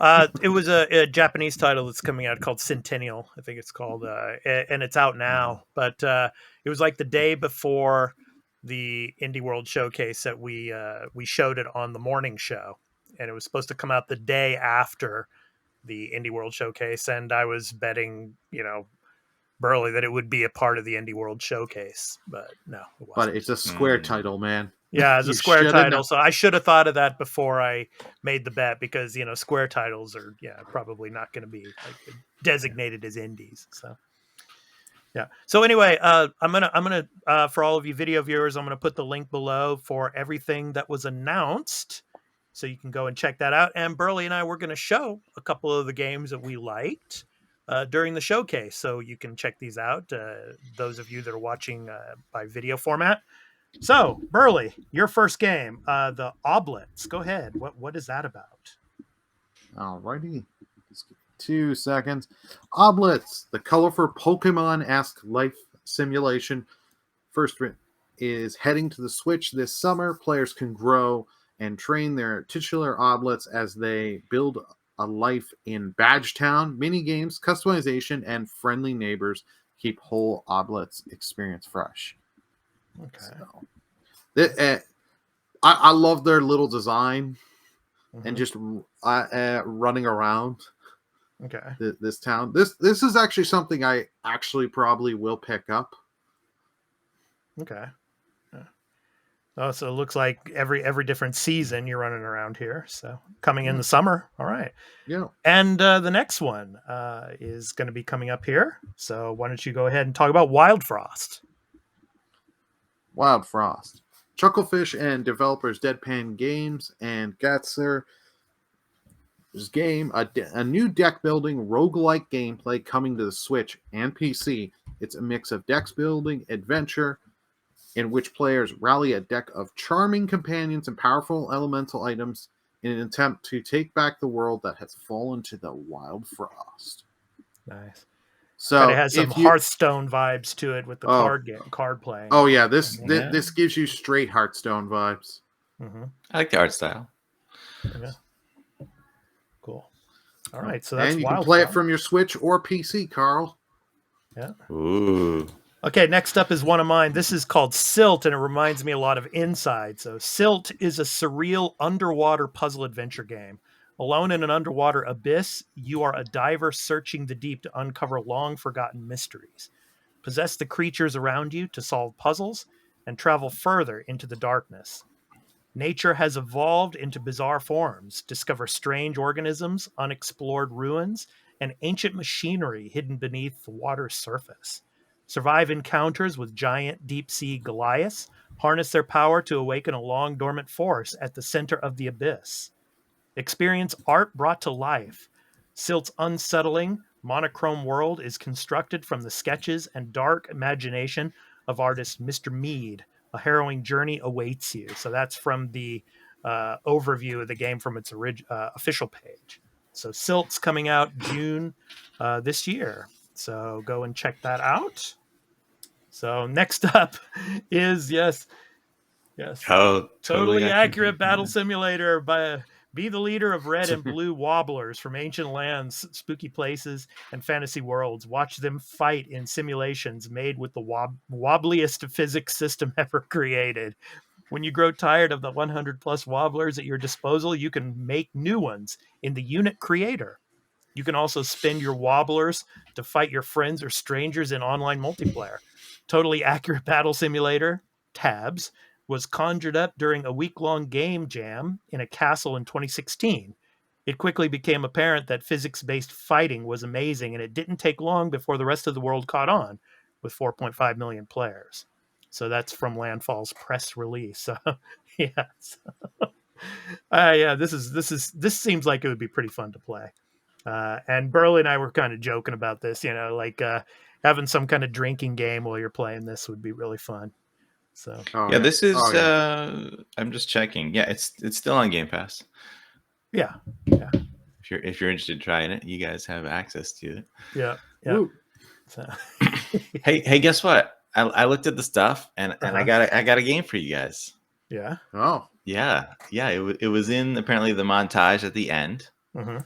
It was a Japanese title that's coming out called Centennial, I think it's called, and it's out now. But it was like the day before the Indie World Showcase that we showed it on the morning show, and it was supposed to come out the day after the Indie World Showcase. And I was betting, you know, Burley, that it would be a part of the Indie World Showcase, but no, it wasn't. But it's a Square title, man. Yeah, it's a You Square shoulda title, known. so I should have thought of that before I made the bet, because, you know, Square titles are probably not going to be like designated as indies. So yeah. So anyway, I'm gonna for all of you video viewers, I'm gonna put the link below for everything that was announced, so you can go and check that out. And Burley and I, we're gonna show a couple of the games that we liked during the showcase, so you can check these out. Those of you that are watching by video format. So, Burley, your first game, the Oblets. Go ahead. What is that about? Alrighty. Just give me 2 seconds. Oblets, the colorful Pokemon-esque life simulation. First is heading to the Switch this summer. Players can grow and train their titular oblets as they build a life in Badgetown. Mini games, customization, and friendly neighbors keep whole oblets experience fresh. Okay. So, I love their little design and just running around. Okay. This town. This is actually something I actually probably will pick up. Okay. Yeah. Oh, so it looks like every different season you're running around here. So coming in the summer. All right. Yeah. And the next one is going to be coming up here. So why don't you go ahead and talk about Wild Frost? Wild Frost. Chucklefish and developers Deadpan Games and Gatzer game, a new deck building roguelike gameplay coming to the Switch and PC. It's a mix of deck building adventure in which players rally a deck of charming companions and powerful elemental items in an attempt to take back the world that has fallen to the Wild Frost. Nice. So it has some Hearthstone vibes to it with the card playing. Oh yeah, this gives you straight Hearthstone vibes. Mm-hmm. I like the art style. Yeah. Cool. All right, so that's and you Wild can play Frost. it from your Switch or PC, Carl. Yeah. Ooh. Okay, next up is one of mine. This is called Silt, and it reminds me a lot of Inside. So Silt is a surreal underwater puzzle adventure game. Alone in an underwater abyss, you are a diver searching the deep to uncover long-forgotten mysteries. Possess the creatures around you to solve puzzles and travel further into the darkness. Nature has evolved into bizarre forms. Discover strange organisms, unexplored ruins, and ancient machinery hidden beneath the water's surface. Survive encounters with giant deep-sea Goliaths. Harness their power to awaken a long-dormant force at the center of the abyss. Experience art brought to life. Silt's unsettling, monochrome world is constructed from the sketches and dark imagination of artist Mr. Mead. A harrowing journey awaits you. So that's from the overview of the game from its official page. So Silt's coming out June this year. So go and check that out. So next up is yes, Oh, totally accurate battle simulator by be the leader of red and blue wobblers from ancient lands, spooky places, and fantasy worlds. Watch them fight in simulations made with the wobbliest physics system ever created. When you grow tired of the 100 plus wobblers at your disposal, you can make new ones in the unit creator. You can also spin your wobblers to fight your friends or strangers in online multiplayer. Totally accurate battle simulator, tabs, was conjured up during a week-long game jam in a castle in 2016. It quickly became apparent that physics-based fighting was amazing, and it didn't take long before the rest of the world caught on with 4.5 million players. So that's from Landfall's press release. So, yeah. This seems like it would be pretty fun to play. And Burly and I were kind of joking about this, having some kind of drinking game while you're playing this would be really fun. So this is I'm just checking. Yeah, it's still on Game Pass. Yeah. If you're interested in trying it, you guys have access to it. Yeah. So. hey, guess what? I looked at the stuff and I got a game for you guys. Yeah. Oh. Yeah. It was in apparently the montage at the end. Mm-hmm.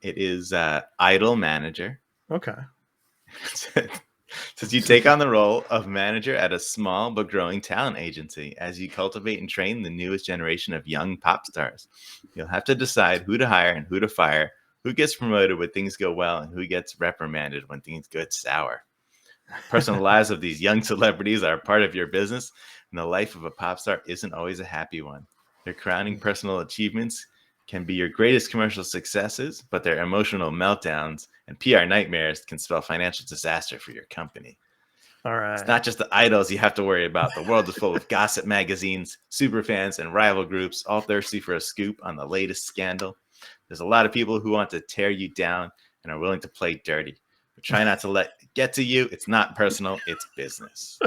It is Idle Manager. Okay. Says you take on the role of manager at a small but growing talent agency as you cultivate and train the newest generation of young pop stars. You'll have to decide who to hire and who to fire, who gets promoted when things go well, and who gets reprimanded when things get sour. Personal lives of these young celebrities are part of your business, and the life of a pop star isn't always a happy one. Their crowning personal achievements can be your greatest commercial successes, but their emotional meltdowns and PR nightmares can spell financial disaster for your company. All right. It's not just the idols you have to worry about. The world is full of gossip magazines, superfans, and rival groups, all thirsty for a scoop on the latest scandal. There's a lot of people who want to tear you down and are willing to play dirty. But try not to let it get to you. It's not personal. It's business.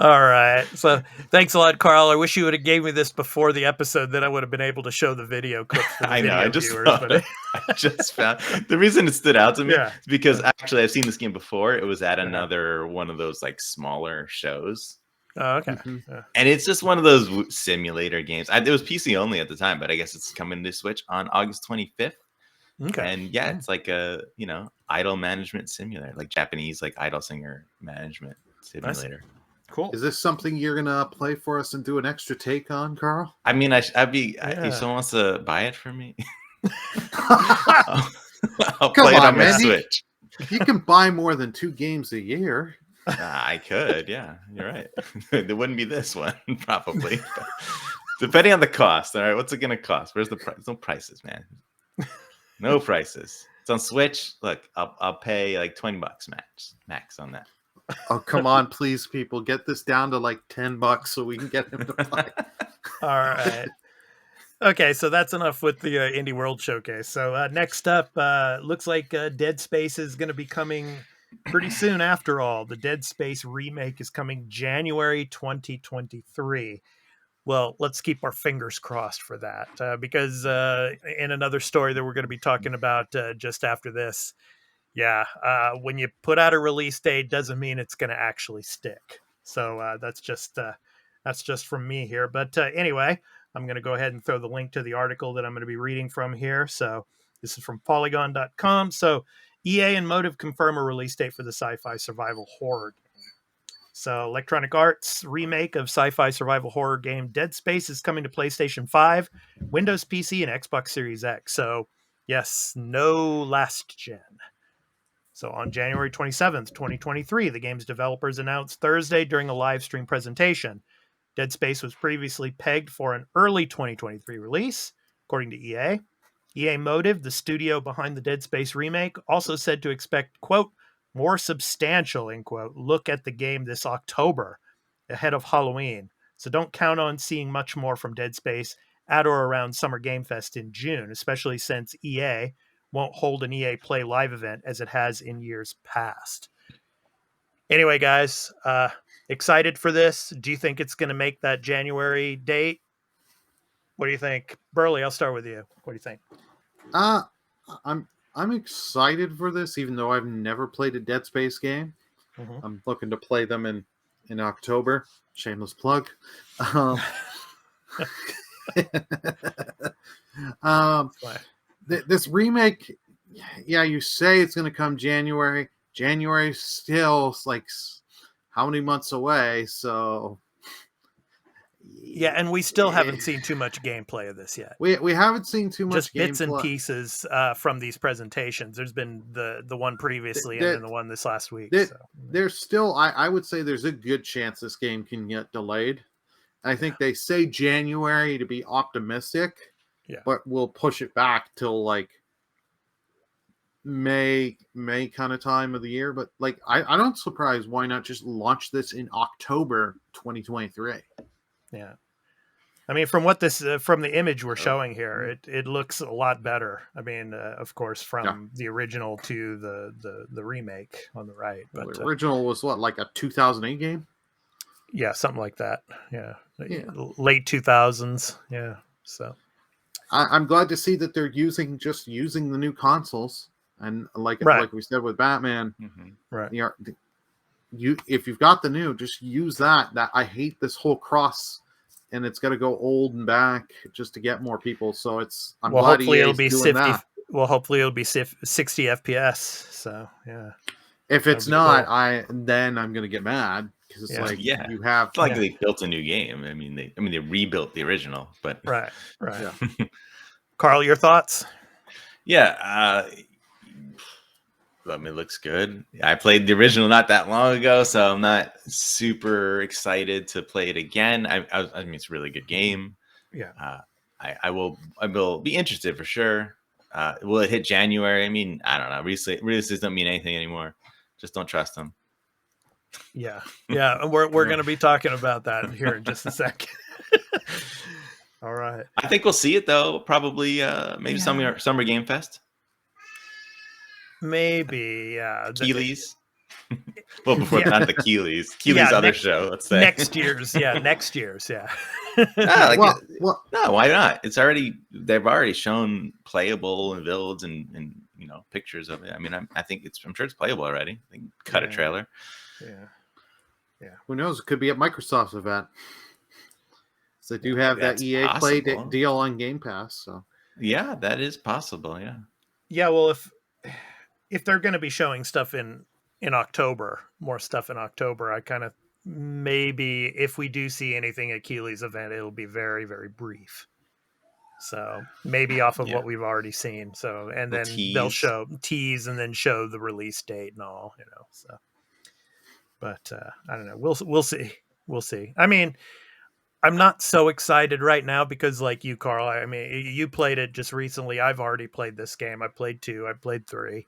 All right. So thanks a lot, Carl. I wish you would have gave me this before the episode. Then I would have been able to show the video clips for the I know. video I just viewers. found, But I just found the reason it stood out to me Yeah. is because actually I've seen this game before. It was at Uh-huh. another one of those like smaller shows. Oh, okay. Mhm. Yeah. And it's just one of those simulator games. It was PC only at the time, but I guess it's coming to Switch on August 25th. Okay. And yeah, it's like a, idol management simulator, like Japanese, like idol singer management simulator. Cool. Is this something you're gonna play for us and do an extra take on, Carl? I mean, I'd be, Yeah. if someone wants to buy it for me, I'll Come play it on, on my man. Switch. You can buy more than 2 games a year. I could, yeah, you're right. There wouldn't be this one, probably. Depending on the cost. All right, what's it gonna cost? Where's the price? No prices, man. No prices. It's on Switch. Look, I'll pay like $20 max on that. Oh, come on, please, people, get this down to like $10 so we can get him to play. All right. Okay, so that's enough with the Indie World Showcase. So next up, looks like Dead Space is going to be coming pretty soon after all. The Dead Space remake is coming January 2023. Well, let's keep our fingers crossed for that because in another story that we're going to be talking about just after this, when you put out a release date doesn't mean it's going to actually stick. So that's just from me here. But anyway, I'm going to go ahead and throw the link to the article that I'm going to be reading from here. So this is from Polygon.com. So EA and Motive confirm a release date for the sci-fi survival horror game. So Electronic Arts remake of sci-fi survival horror game Dead Space is coming to PlayStation 5, Windows PC, and Xbox Series X. So yes, no last gen. So on January 27th, 2023, the game's developers announced Thursday during a live stream presentation. Dead Space was previously pegged for an early 2023 release, according to EA. EA Motive, the studio behind the Dead Space remake, also said to expect, quote, more substantial, end quote, look at the game this October, ahead of Halloween. So don't count on seeing much more from Dead Space at or around Summer Game Fest in June, especially since EA won't hold an EA Play Live event as it has in years past. Anyway, guys, excited for this. Do you think it's going to make that January date? What do you think? Burly, I'll start with you. What do you think? I'm excited for this, even though I've never played a Dead Space game. Mm-hmm. I'm looking to play them in October. Shameless plug. This remake, you say it's going to come January. January still like how many months away? So yeah, and we still haven't seen too much gameplay of this yet. We haven't seen too much. Just bits gameplay. and pieces from these presentations. There's been the one previously and then the one this last week. There's still, I would say, there's a good chance this game can get delayed. I think they say January to be optimistic, but we'll push it back till like May kind of time of the year. But like, I don't surprise. Why not just launch this in October 2023? Yeah. I mean, from what this from the image we're showing here, it looks a lot better. I mean, of course, from the original to the remake on the right. But the original was what, like a 2008 game? Yeah, something like that. Yeah. Late 2000s. Yeah. So I'm glad to see that they're using the new consoles, and like we said with Batman, right? If you've got the new, just use that. That I hate this whole cross, and it's got to go old and back just to get more people. So I'm glad hopefully EA's it'll be doing 50. That. Well, hopefully it'll be 60 FPS. So yeah. If it's not, then I'm gonna get mad because it's you have. It's like they built a new game. I mean they rebuilt the original, but right. Yeah. Carl, your thoughts? Yeah. I mean, it looks good. I played the original not that long ago, so I'm not super excited to play it again. I mean, it's a really good game. Yeah. I will be interested for sure. Will it hit January? I mean, I don't know. Releases don't mean anything anymore. Just don't trust them. Yeah. We're going to be talking about that here in just a second. All right. I think we'll see it though. Probably maybe Summer Game Fest. Maybe, yeah. Keeley's. Well, before not the Keeley's other show. Let's say next year's. Yeah. Ah, Well, no, why not? They've already shown playable and builds and pictures of it. I mean, I'm sure it's playable already. They can cut a trailer. Yeah. Who knows? It could be at Microsoft's event. So they do have that EA possible. Play deal on Game Pass. So yeah, that is possible. Yeah. Yeah. Well, if they're going to be showing stuff in October, more stuff in October, I kind of maybe if we do see anything at Keeley's event, it'll be very, very brief. So maybe off of what we've already seen. So, and then they'll tease and then show the release date and all, so, but I don't know. We'll see. We'll see. I mean, I'm not so excited right now because like you, Carl, I mean, you played it just recently. I've already played this game. I played 2, I played 3,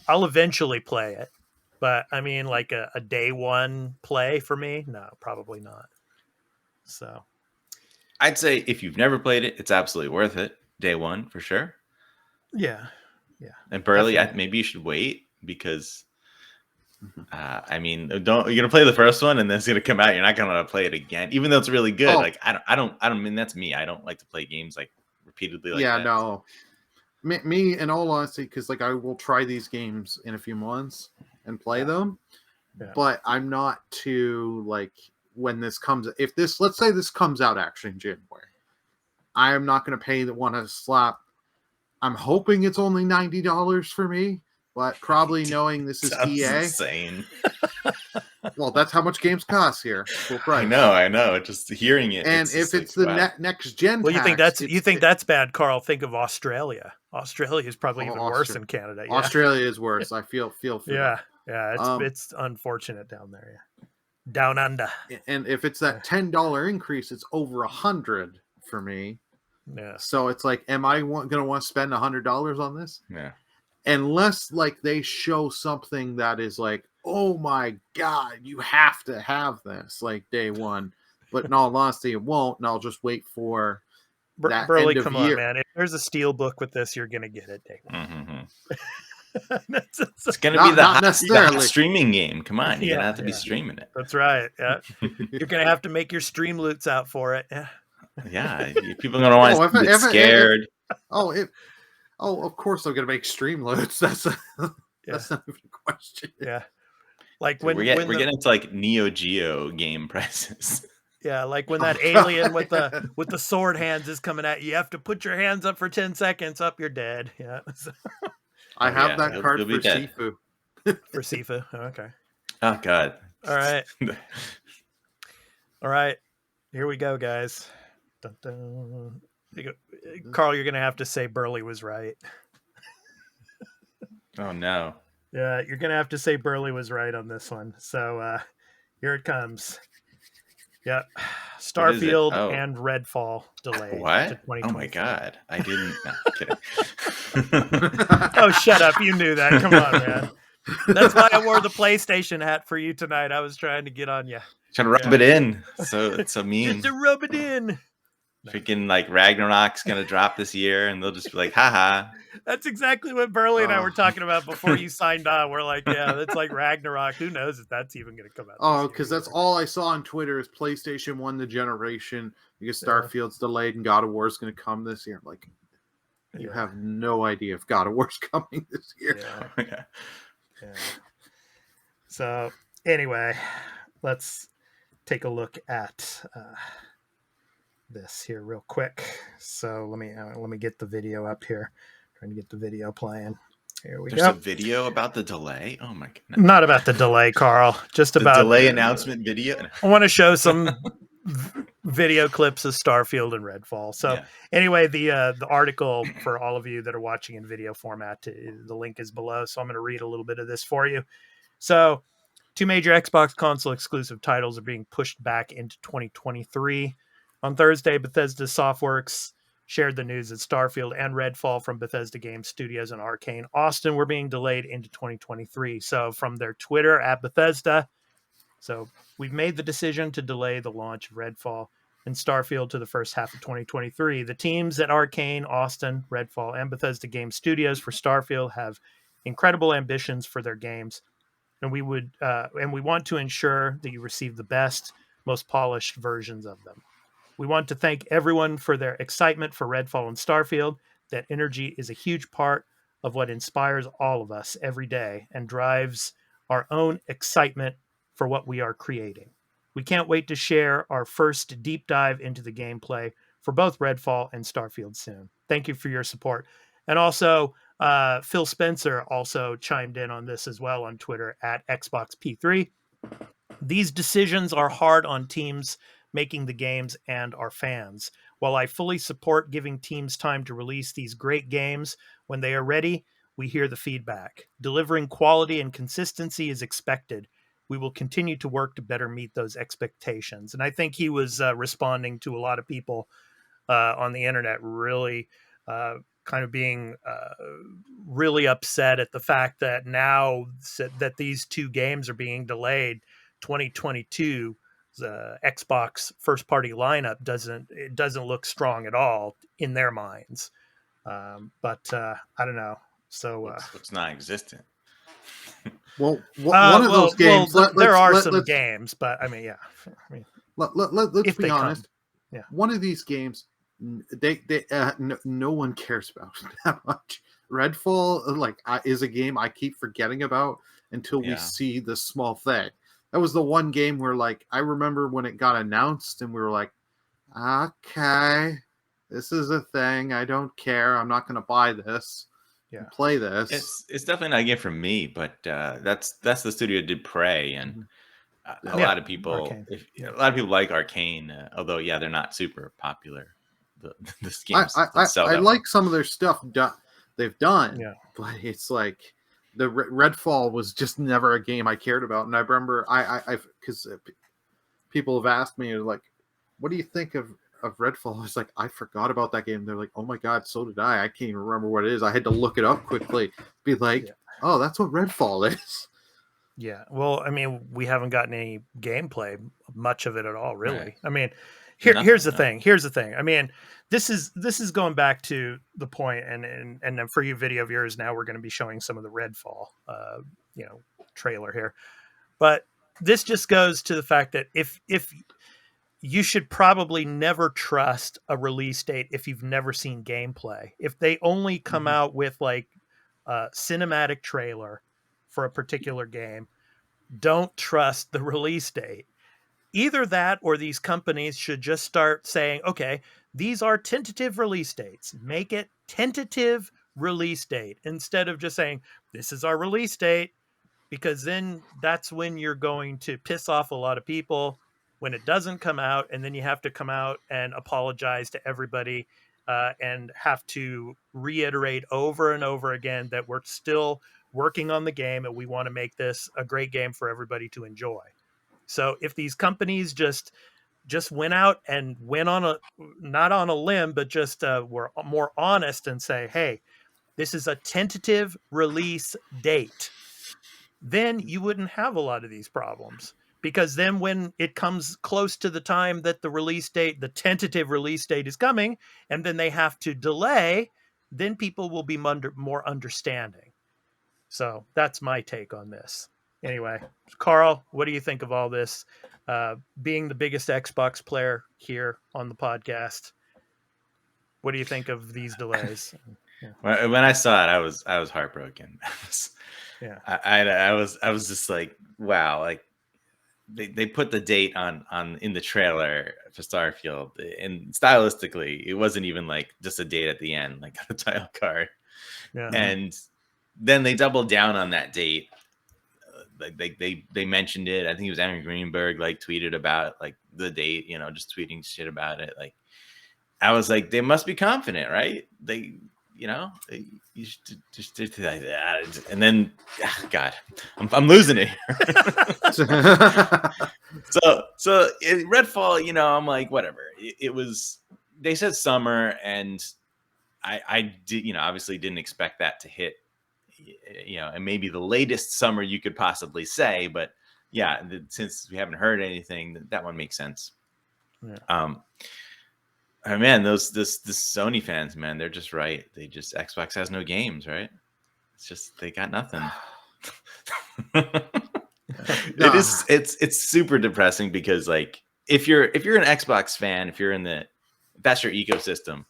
I'll eventually play it, but I mean like a day one play for me. No, probably not. So I'd say if you've never played it, it's absolutely worth it. Day one for sure. Yeah. And Burly, maybe you should wait because, I mean, you're gonna play the first one and then it's gonna come out. You're not gonna play it again, even though it's really good. Like I don't mean that's me. I don't like to play games like repeatedly. Like that. No. Me, in all honesty, because like I will try these games in a few months and play them, but I'm not too like. When this comes, let's say this comes out actually in January, I am not going to pay the one a slap. I'm hoping it's only $90 for me, but probably knowing this is EA. Insane. Well, that's how much games cost here. Full price. I know. Just hearing it, and if it's the next gen, well, you think that's bad, Carl? Think of Australia. Australia is probably even worse than Canada. Yeah. Australia is worse. I feel for that. It's unfortunate down there. Yeah. Down under. And if it's that $10 increase, it's over 100 for me. Yeah. So it's like, am I going to want to spend $100 on this? Yeah. Unless like they show something that is like, oh my God, you have to have this like day one. But in all honesty, it won't. And I'll just wait for that Burly, end of come year. on, man. If there's a steel book with this, you're going to get it day one. Mm-hmm. It's going to be the streaming game. Come on, you're going to have to be streaming it. That's right. Yeah, you're going to have to make your stream loots out for it. Yeah, people are going to want to get scared. Of course I'm going to make stream loads. That's not even a question. Yeah, like when we're getting into like Neo Geo game prices. Yeah, like when that alien with the sword hands is coming at you, you have to put your hands up for 10 seconds. Up, you're dead. Yeah. I have that card for Sifu. For Sifu. Oh, okay. Oh God. All right. All right. Here we go, guys. Dun, dun. Carl, you're gonna have to say Burly was right. Oh no. Yeah, you're gonna have to say Burly was right on this one. So here it comes. Yep. Starfield and Redfall delayed. What? Oh my God. I didn't. No, kidding. Oh, shut up. You knew that. Come on, man. That's why I wore the PlayStation hat for you tonight. I was trying to get on you. Trying to rub it in. So it's so mean. Just to rub it in. Freaking like Ragnarok's going to drop this year and they'll just be like, haha. That's exactly what Burly and I were talking about before you signed on. We're like, yeah, that's like Ragnarok. Who knows if that's even going to come out? Oh, because that's all I saw on Twitter is PlayStation won the generation because Starfield's delayed and God of War is going to come this year. I'm like, you have no idea if God of War's coming this year. Yeah. So anyway, let's take a look at this here real quick. So let me get the video up here. Trying to get the video playing. Here we go. There's a video about the delay. Oh my goodness. Not about the delay, Carl. Just about the delay announcement video. I want to show some video clips of Starfield and Redfall. So anyway, the article for all of you that are watching in video format, the link is below. So I'm going to read a little bit of this for you. So 2 major Xbox console exclusive titles are being pushed back into 2023. On Thursday, Bethesda Softworks shared the news that Starfield and Redfall from Bethesda Game Studios and Arcane Austin were being delayed into 2023. So from their Twitter at Bethesda, so we've made the decision to delay the launch of Redfall and Starfield to the first half of 2023. The teams at Arcane, Austin, Redfall, and Bethesda Game Studios for Starfield have incredible ambitions for their games, and we want to ensure that you receive the best, most polished versions of them. We want to thank everyone for their excitement for Redfall and Starfield. That energy is a huge part of what inspires all of us every day and drives our own excitement for what we are creating. We can't wait to share our first deep dive into the gameplay for both Redfall and Starfield soon. Thank you for your support. And also, Phil Spencer also chimed in on this as well on Twitter at Xbox P3. These decisions are hard on teams making the games and our fans. While I fully support giving teams time to release these great games when they are ready, we hear the feedback. Delivering quality and consistency is expected. We will continue to work to better meet those expectations. And I think he was responding to a lot of people on the internet really kind of being really upset at the fact that now that these two games are being delayed. 2022 the Xbox first party lineup doesn't look strong at all in their minds. But I don't know. So looks non-existent. Well, one of those games. There are some games, but I mean, yeah. I mean, let's be honest. Yeah. One of these games, no one cares about that much. Redfall, is a game I keep forgetting about until we see this small thing. That was the one game where, I remember when it got announced, and we were like, okay, this is a thing. I don't care. I'm not going to buy this. Yeah. Play this. It's definitely not a game for me, but that's the studio that did Prey, and a lot of people like Arcane, although they're not super popular. This game, I like some of their stuff they've done, but it's like the Redfall was just never a game I cared about. And I remember because people have asked me like, what do you think of Redfall? I was like, I forgot about that game. They're like, oh my god, so did I can't even remember what it is. I had to look it up quickly, be like, oh, that's what Redfall is. Yeah, well, I mean, we haven't gotten any gameplay, much of it at all, really. Right. I mean, here's the thing. I mean, this is going back to the point, and then for you video viewers, now we're going to be showing some of the Redfall, trailer here. But this just goes to the fact that if you should probably never trust a release date if you've never seen gameplay. If they only come out with a cinematic trailer for a particular game, don't trust the release date. Either that or these companies should just start saying, okay, these are tentative release dates. Make it tentative release date instead of just saying, this is our release date, because then that's when you're going to piss off a lot of people when it doesn't come out, and then you have to come out and apologize to everybody and have to reiterate over and over again that we're still working on the game and we want to make this a great game for everybody to enjoy. So if these companies just went out and went on not on a limb, but just were more honest and say, hey, this is a tentative release date, then you wouldn't have a lot of these problems. Because then when it comes close to the time that the tentative release date is coming, and then they have to delay, then people will be more understanding. So that's my take on this. Anyway, Carl, what do you think of all this? Being the biggest Xbox player here on the podcast, what do you think of these delays? When I saw it, I was heartbroken. I was just like, wow, like they put the date on in the trailer for Starfield, and stylistically, it wasn't even like just a date at the end, like on the title card. Yeah. And then they doubled down on that date. They mentioned it. I think it was Aaron Greenberg tweeted about the date, just tweeting shit about it. I was like, they must be confident, right? You should just do that. And then, God, I'm losing it. So Redfall, I'm like, whatever. It was, they said summer, and I did, obviously didn't expect that to hit, and maybe the latest summer you could possibly say, but yeah, since we haven't heard anything, that one makes sense. Yeah. Oh, man, this Sony fans, man, they're just right. Xbox has no games, right? It's just, they got nothing. It is. It's super depressing because like if you're an Xbox fan, if that's your ecosystem.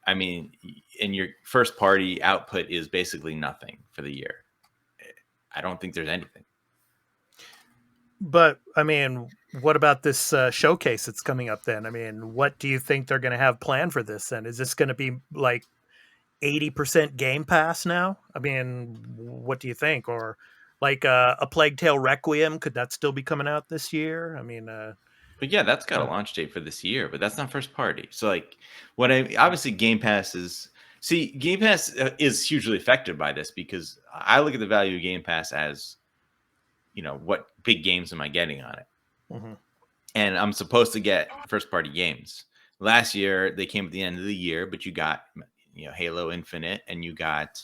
I mean, and your first party output is basically nothing for the year. I don't think there's anything. But I mean, what about this showcase that's coming up then? I mean, what do you think they're going to have planned for this then? Is this going to be like 80% Game Pass now? I mean, what do you think? Or like a Plague Tale Requiem, could that still be coming out this year? I mean, But yeah, that's got a launch date for this year, but that's not first party. So like, obviously Game Pass is. See, Game Pass is hugely affected by this because I look at the value of Game Pass as, what big games am I getting on it? Mm-hmm. And I'm supposed to get first party games. Last year they came at the end of the year, but you got Halo Infinite and you got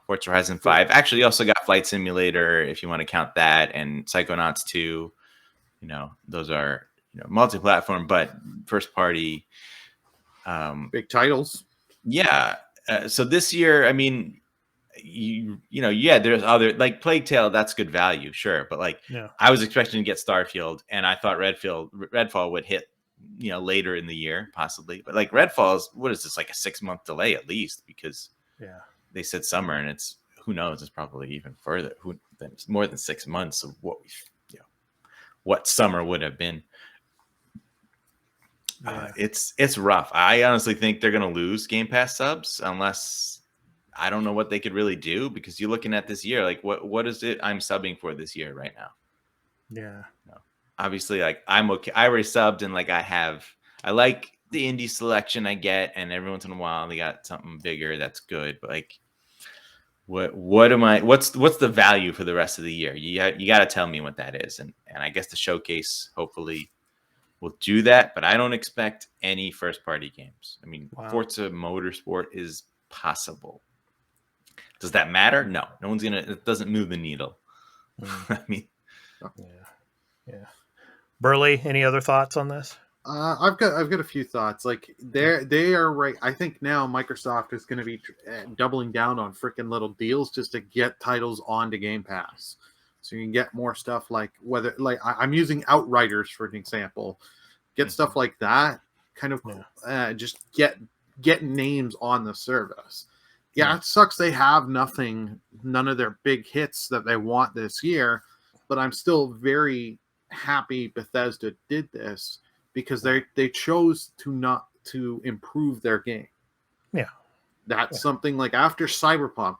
Forza Horizon 5. Actually, you also got Flight Simulator if you want to count that, and Psychonauts 2. Those are multi-platform, but first party. Big titles. Yeah. So this year, I mean, there's other like Plague Tale. That's good value, sure, but like I was expecting to get Starfield, and I thought Redfall would hit later in the year possibly, but like Redfall's what is this, like a 6-month delay at least, because they said summer, and it's who knows, it's probably even further. It's more than 6 months of what summer would have been. It's rough. I honestly think they're going to lose Game Pass subs unless I don't know what they could really do, because you're looking at this year, like what is it I'm subbing for this year right now? Yeah. Obviously, like I'm okay. I already subbed, and like I like the indie selection I get, and every once in a while they got something bigger that's good. But like, what's the value for the rest of the year? You got to tell me what that is, and I guess the showcase hopefully will do that, but I don't expect any first party games. I mean, Forza Motorsport is possible. Does that matter? No, it doesn't move the needle. I mean, yeah. Burly, any other thoughts on this? I've got a few thoughts. Like they are right. I think now Microsoft is going to be doubling down on freaking little deals just to get titles onto Game Pass. So you can get more stuff like I'm using Outriders for an example. Get stuff like that, kind of just get names on the service. Yeah, it sucks they have none of their big hits that they want this year, but I'm still very happy Bethesda did this because they chose to improve their game. Yeah. That's something like after Cyberpunk.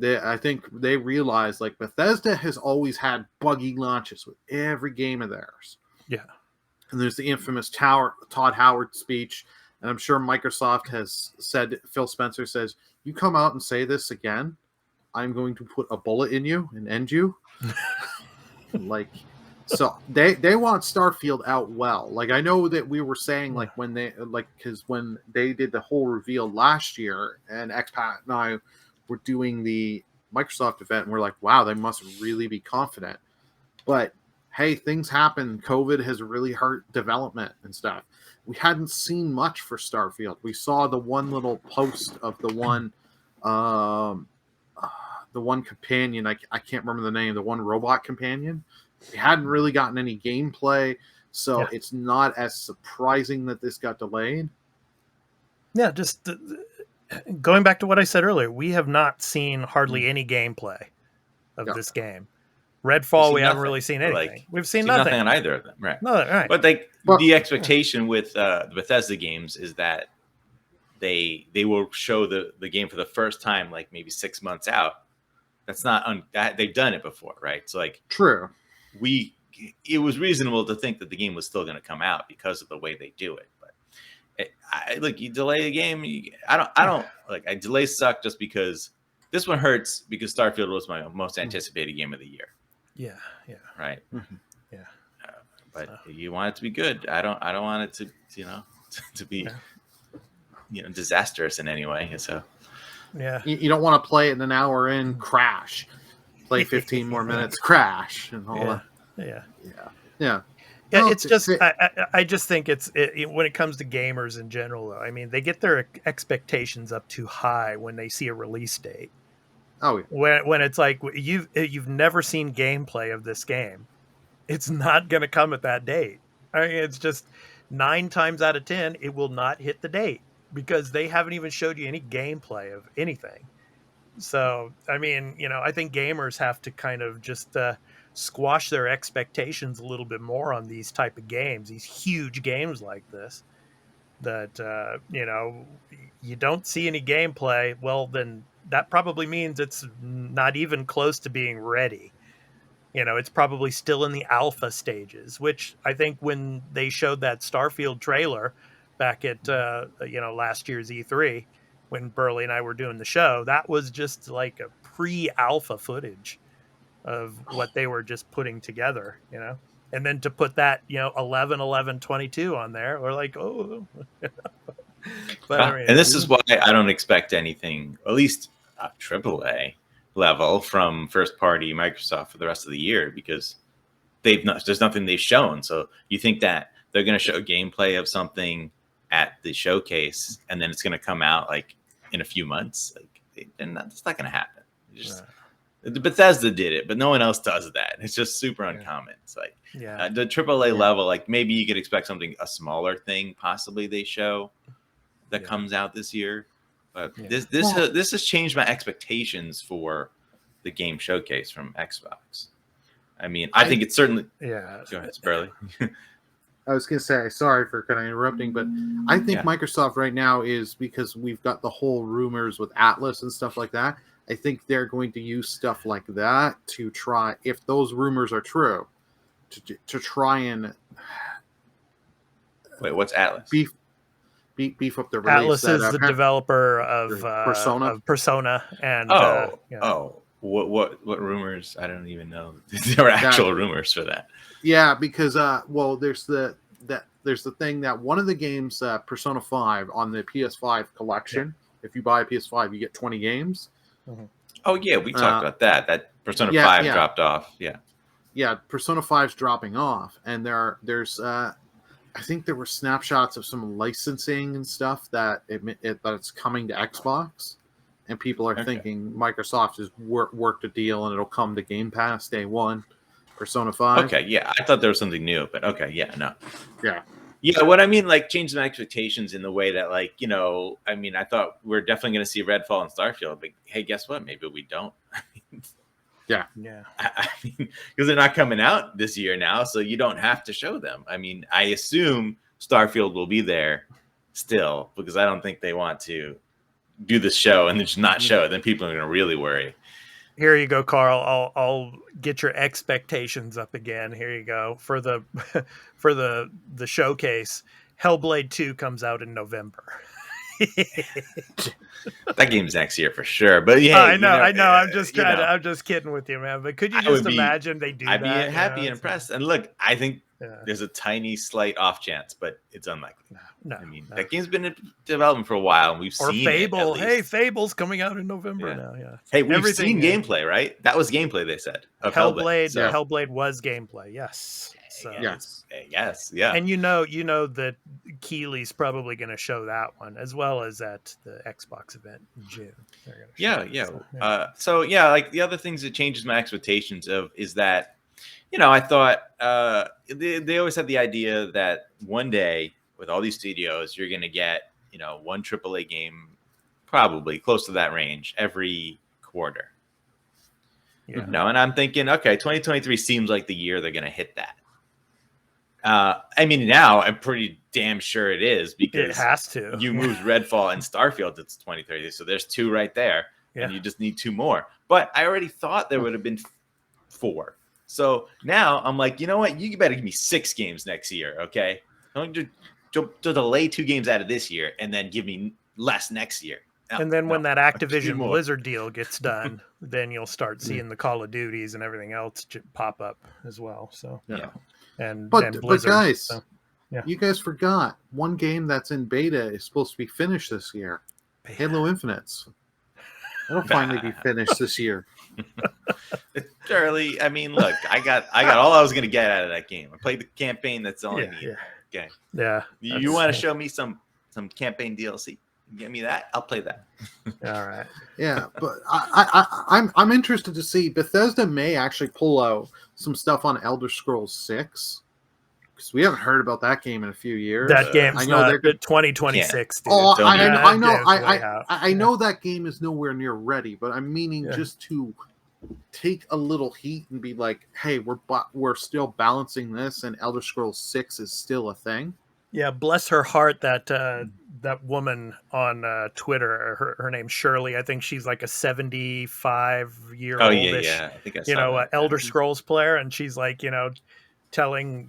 I think they realized like Bethesda has always had buggy launches with every game of theirs. Yeah. And there's the infamous Todd Howard speech. And I'm sure Microsoft has said, Phil Spencer says, you come out and say this again, I'm going to put a bullet in you and end you. So they want Starfield out well. Like, I know that we were saying like when they did the whole reveal last year and Expat and I were doing the Microsoft event, and we're like, wow, they must really be confident. But hey, things happen. COVID has really hurt development and stuff. We hadn't seen much for Starfield. We saw the one little post of the one companion. I can't remember the name. The one robot companion. We hadn't really gotten any gameplay, so it's not as surprising that this got delayed. Yeah, just going back to what I said earlier, we have not seen hardly any gameplay of this game. Redfall, we haven't really seen anything. We've seen nothing on either of them, right? No, right. But the expectation with the Bethesda games is that they will show the game for the first time, like maybe 6 months out. That's not they've done it before, right? So like, true. It was reasonable to think that the game was still going to come out because of the way they do it. But you delay a game. I don't like. Delays suck just because this one hurts because Starfield was my most anticipated game of the year. Yeah. Right. Mm-hmm. Yeah. But you want it to be good. I don't want it to to be disastrous in any way. So you don't want to play it in an hour in, crash, play 15 more minutes, crash, and all that. Yeah. Yeah, it's just I just think it's when it comes to gamers in general, though. I mean, they get their expectations up too high when they see a release date. Oh yeah. When it's like you've never seen gameplay of this game, it's not going to come at that date. I mean, it's just 9 times out of 10 it will not hit the date because they haven't even showed you any gameplay of anything. So I mean, I think gamers have to kind of just squash their expectations a little bit more on these type of games, these huge games like this. That you don't see any gameplay. Well, then that probably means it's not even close to being ready. It's probably still in the alpha stages, which I think when they showed that Starfield trailer back at last year's E3, when Burly and I were doing the show, that was just like a pre-alpha footage of what they were just putting together, and then to put that 11/11/22 on there, we're like, oh. But I mean, and this is why I don't expect anything, at least a AAA level from first party Microsoft for the rest of the year, because there's nothing they've shown. So you think that they're going to show gameplay of something at the showcase and then it's going to come out like in a few months? Like, and that's not going to happen. Bethesda did it, but no one else does that. It's just super uncommon. It's like the AAA level, like maybe you could expect something, a smaller thing possibly they show that comes out this year. But this has changed my expectations for the game showcase from Xbox. I mean, I think it's certainly... Yeah. Go ahead, Burly. I was going to say, sorry for kind of interrupting, but I think Microsoft right now is, because we've got the whole rumors with Atlas and stuff like that, I think they're going to use stuff like that to try, if those rumors are true, to try and... Wait, what's Atlas? Beef up the release. Atlas is the developer of Persona, and what rumors? I don't even know. There were actual rumors for that. Yeah, because there's the thing that one of the games, Persona 5 on the PS5 collection. If you buy a PS5, you get 20 games. Mm-hmm. Oh yeah, we talked about that. That Persona 5 dropped off. Yeah, Persona 5's dropping off, and there's I think there were snapshots of some licensing and stuff that it's coming to Xbox, and people are thinking Microsoft has worked a deal and it'll come to Game Pass day one. Persona 5. Okay, yeah, I thought there was something new, but okay, yeah, no. Yeah, what I mean, like, change my expectations in the way that, like, I mean, I thought we're definitely going to see Redfall and Starfield, but hey, guess what? Maybe we don't. Yeah. I mean, because they're not coming out this year now, so you don't have to show them. I mean, I assume Starfield will be there still, because I don't think they want to do the show and then just not show it. Then people are going to really worry. Here you go, Carl. I'll get your expectations up again. Here you go for the showcase. Hellblade 2 comes out in November. That game's next year for sure. But yeah, I know. I'm just I'm just kidding with you, man. But could you just imagine they do I'd that? I'd be happy and impressed. And look, I think there's a tiny, slight off chance, but it's unlikely. No, I mean, that game's been in development for a while, and we've seen Fable. It, hey, Fable's coming out in November now. Yeah. Hey, we've seen gameplay, right? That was gameplay. They said of Hellblade. Hellblade was gameplay. Yes. So. Yes. Yeah. And you know that Keeley's probably going to show that one as well as at the Xbox event in June. So like the other things that changes my expectations of is that, I thought they always had the idea that one day with all these studios, you're going to get, one AAA game, probably close to that range every quarter. Yeah. And I'm thinking, okay, 2023 seems like the year they're going to hit that. I mean, now I'm pretty damn sure it is, because it has to. You moved Redfall and Starfield to 2030, so there's 2 right there, and you just need 2 more. But I already thought there would have been 4. So now I'm like, you know what? You better give me 6 games next year, okay? Don't to delay 2 games out of this year and then give me less next year. And then when that Activision Blizzard deal gets done, then you'll start seeing the Call of Duties and everything else pop up as well. So But guys, you guys forgot one game that's in beta is supposed to be finished this year. Halo Infinite's. It'll finally be finished this year. Charlie, I mean, look, I got all I was going to get out of that game. I played the campaign. That's all I need. Okay. Yeah. You want to show me some campaign DLC? Give me that. I'll play that. All right. Yeah, but I'm interested to see Bethesda may actually pull out some stuff on Elder Scrolls 6 because we haven't heard about that game in a few years. That game's I know not they're 2026. Dude. Oh, Don't I do know, that. I know, Game's way out. I know that game is nowhere near ready, but I'm meaning just to take a little heat and be like, hey, we're still balancing this, and Elder Scrolls 6 is still a thing. Yeah, bless her heart. That woman on Twitter, her name's Shirley. I think she's like a 75-year-old. Oh yeah. I think I saw that. Elder Scrolls player, and she's like, telling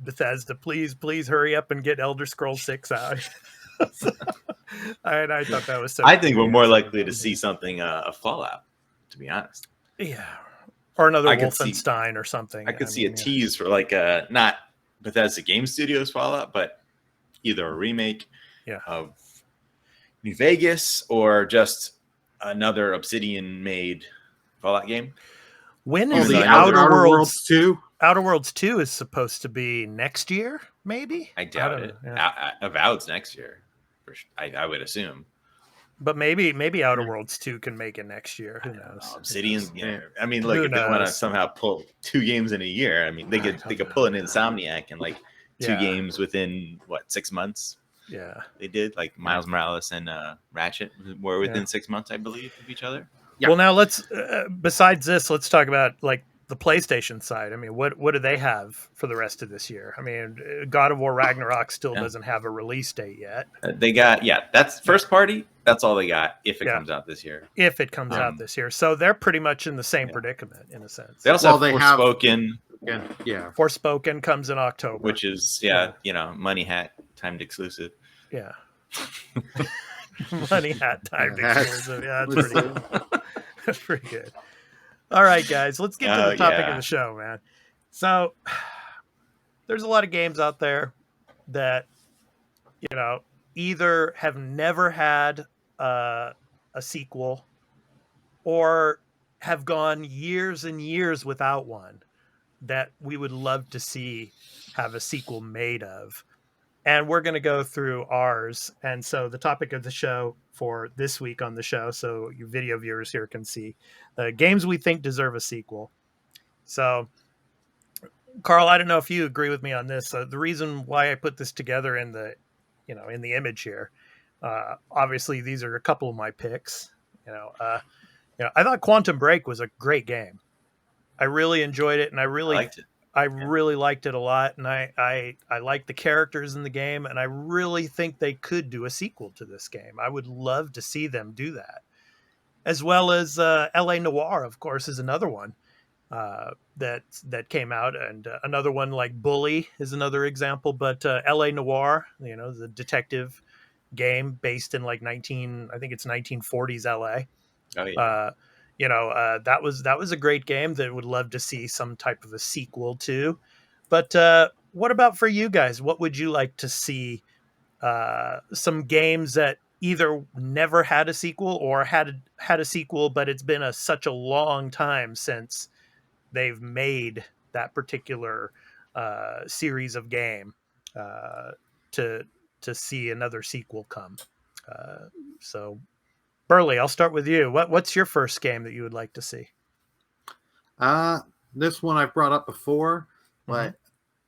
Bethesda, please hurry up and get Elder Scrolls 6 out. And I thought that was so. I think we're more likely to see something of Fallout, to be honest. Yeah, or another I could see- Wolfenstein or something. I could see a tease for like not Bethesda Game Studios Fallout, but either a remake of New Vegas or just another Obsidian made Fallout game. When is the the Outer Outer Worlds Worlds 2? Outer Worlds 2 is supposed to be next year, maybe? I doubt don't it. know, yeah. Avowed's next year. I would assume. But maybe Outer Worlds 2 can make it next year. Who knows? Obsidian's. Yeah. I mean, look, Who if they want to knows? somehow pull 2 games in a year, I mean, they could pull an Insomniac and like 2 Yeah. games within 6 months. Yeah. They did like Miles Morales and Ratchet were within 6 months, I believe, of each other. Yeah. Well, now let's. Besides this, let's talk about like the PlayStation side. I mean, what do they have for the rest of this year? I mean, God of War Ragnarok still doesn't have a release date yet. They got that's first party. That's all they got if it comes out this year. If it comes out this year, so they're pretty much in the same predicament in a sense. They also Well, have Forspoken, Yeah. Forspoken comes in October, which is Money Hat timed exclusive. Yeah. Money hat timed exclusive. Yeah, that's pretty good. That's pretty good. All right, guys, let's get to the topic of the show, man. So there's a lot of games out there that, either have never had a sequel or have gone years and years without one that we would love to see have a sequel made of. And we're going to go through ours. And so the topic of the show for this week on the show, so you video viewers here can see the games we think deserve a sequel. So, Carl, I don't know if you agree with me on this. The reason why I put this together in the image here, obviously these are a couple of my picks. I thought Quantum Break was a great game. I really enjoyed it, and I liked it. I really liked it a lot, and I like the characters in the game, and I really think they could do a sequel to this game. I would love to see them do that. As well as L.A. Noire, of course, is another one that came out, and another one like Bully is another example. But L.A. Noire, the detective game based in like 1940s L.A. Oh yeah. That was a great game that would love to see some type of a sequel to. But what about for you guys? What would you like to see? Some games that either never had a sequel or had a sequel, but it's been such a long time since they've made that particular series of game to see another sequel come. So. Burly, I'll start with you. What's your first game that you would like to see? This one I've brought up before, but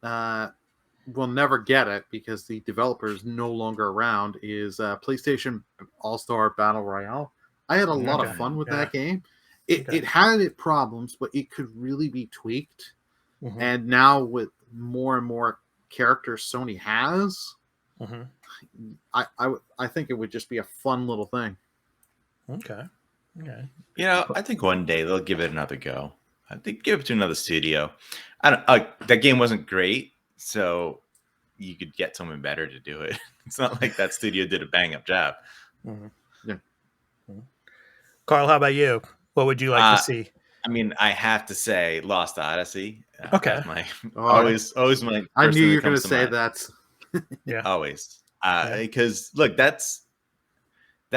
we'll never get it because the developer is no longer around, is PlayStation All-Star Battle Royale. I had a lot of fun with that game. It had its problems, but it could really be tweaked. Mm-hmm. And now with more and more characters Sony has, I think it would just be a fun little thing. Okay. I think one day they'll give it another go. I think give it to another studio. That game wasn't great, so you could get someone better to do it. It's not like that studio did a bang up job. Mm-hmm. Yeah. Mm-hmm. Carl, how about you? What would you like to see? I mean, I have to say Lost Odyssey. Okay. Always my. I knew you were going to say that. Yeah. Always. Because look, that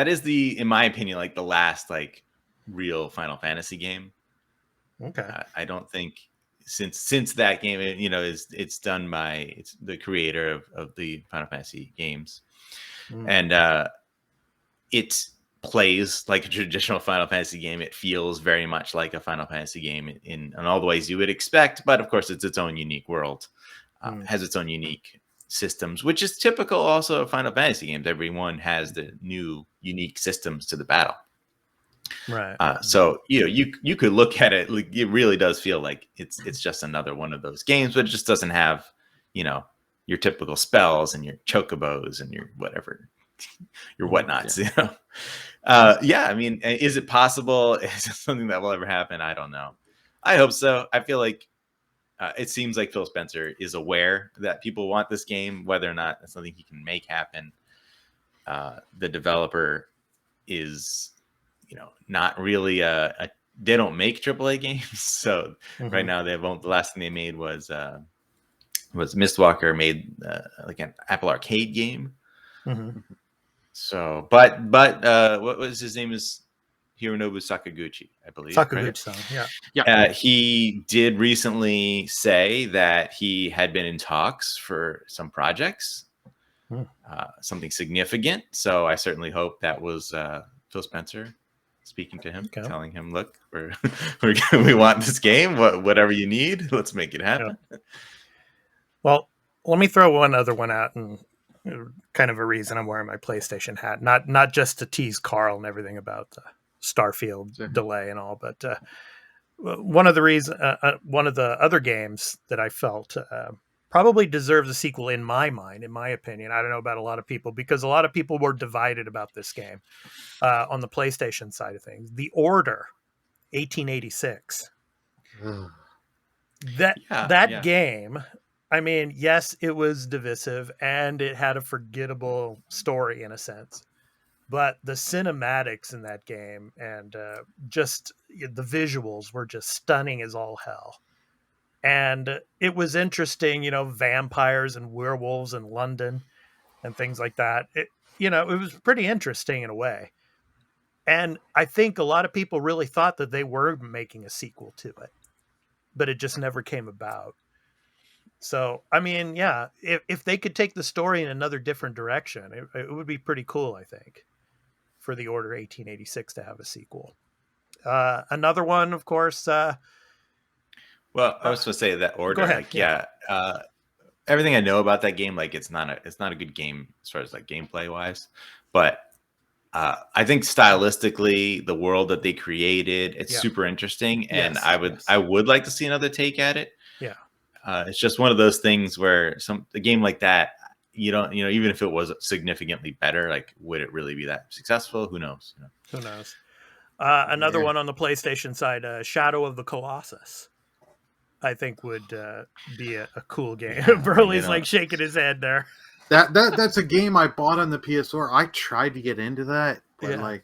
is in my opinion, like the last like real Final Fantasy game. Okay. I don't think since that game, it's done by the creator of the Final Fantasy games, and it plays like a traditional Final Fantasy game. It feels very much like a Final Fantasy game in all the ways you would expect, but of course it's its own unique world. Has its own unique systems, which is typical also of Final Fantasy games. Everyone has the new unique systems to the battle. Right. So you could look at it, like, it really does feel like it's just another one of those games, but it just doesn't have, your typical spells and your chocobos and your whatever, your whatnots. Yeah. I mean, is it possible? Is it something that will ever happen? I don't know. I hope so. I feel like it seems like Phil Spencer is aware that people want this game, whether or not that's something he can make happen. The developer is, not really they don't make AAA games. So right now the last thing they made was Mistwalker made like an Apple Arcade game. So, but what was his name? Is Hironobu Sakaguchi, I believe. Sakaguchi-san, right? yeah. He did recently say that he had been in talks for some projects, something significant. So I certainly hope that was Phil Spencer speaking to him, telling him, "Look, we want this game. Whatever you need, let's make it happen." Yeah. Well, let me throw one other one out, and kind of a reason I'm wearing my PlayStation hat, not just to tease Carl and everything about the Starfield delay and all, but one of the other games that I felt probably deserves a sequel in my mind, in my opinion. I don't know about a lot of people, because a lot of people were divided about this game on the PlayStation side of things. The Order 1886. That game, I mean, yes, it was divisive and it had a forgettable story in a sense, but the cinematics in that game and just the visuals were just stunning as all hell. And it was interesting, vampires and werewolves in London and things like that. It was pretty interesting in a way. And I think a lot of people really thought that they were making a sequel to it, but it just never came about. So, I mean, yeah, if they could take the story in another different direction, it would be pretty cool, I think, for the Order 1886 to have a sequel. Another one, of course. Well, I was going to say that Order, go ahead. Everything I know about that game, like it's not a good game as far as like gameplay wise, but I think stylistically, the world that they created, it's super interesting, and I would like to see another take at it. Yeah. It's just one of those things where a game like that, even if it was significantly better, like, would it really be that successful? Who knows? Who knows? Another one on the PlayStation side, Shadow of the Colossus, I think would be a cool game. Burly's like shaking his head there. That's a game I bought on the PS4. I tried to get into that, but like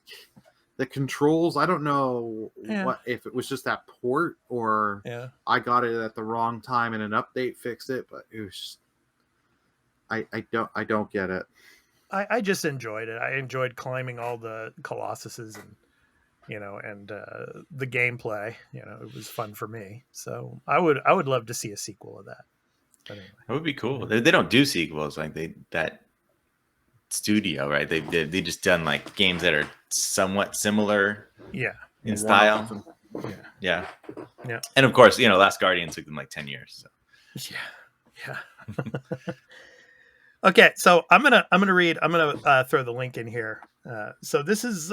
the controls, I don't know what if it was just that port or I got it at the wrong time and an update fixed it, but it was just, I don't get it. I just enjoyed it. I enjoyed climbing all the Colossuses and the gameplay. It was fun for me. So I would love to see a sequel of that. But anyway. That would be cool. They don't do sequels like that studio, right? They just done like games that are somewhat similar, in style. Yeah. And of course, Last Guardian took them like 10 years. So. Yeah. Okay, so I'm gonna throw the link in here. So this is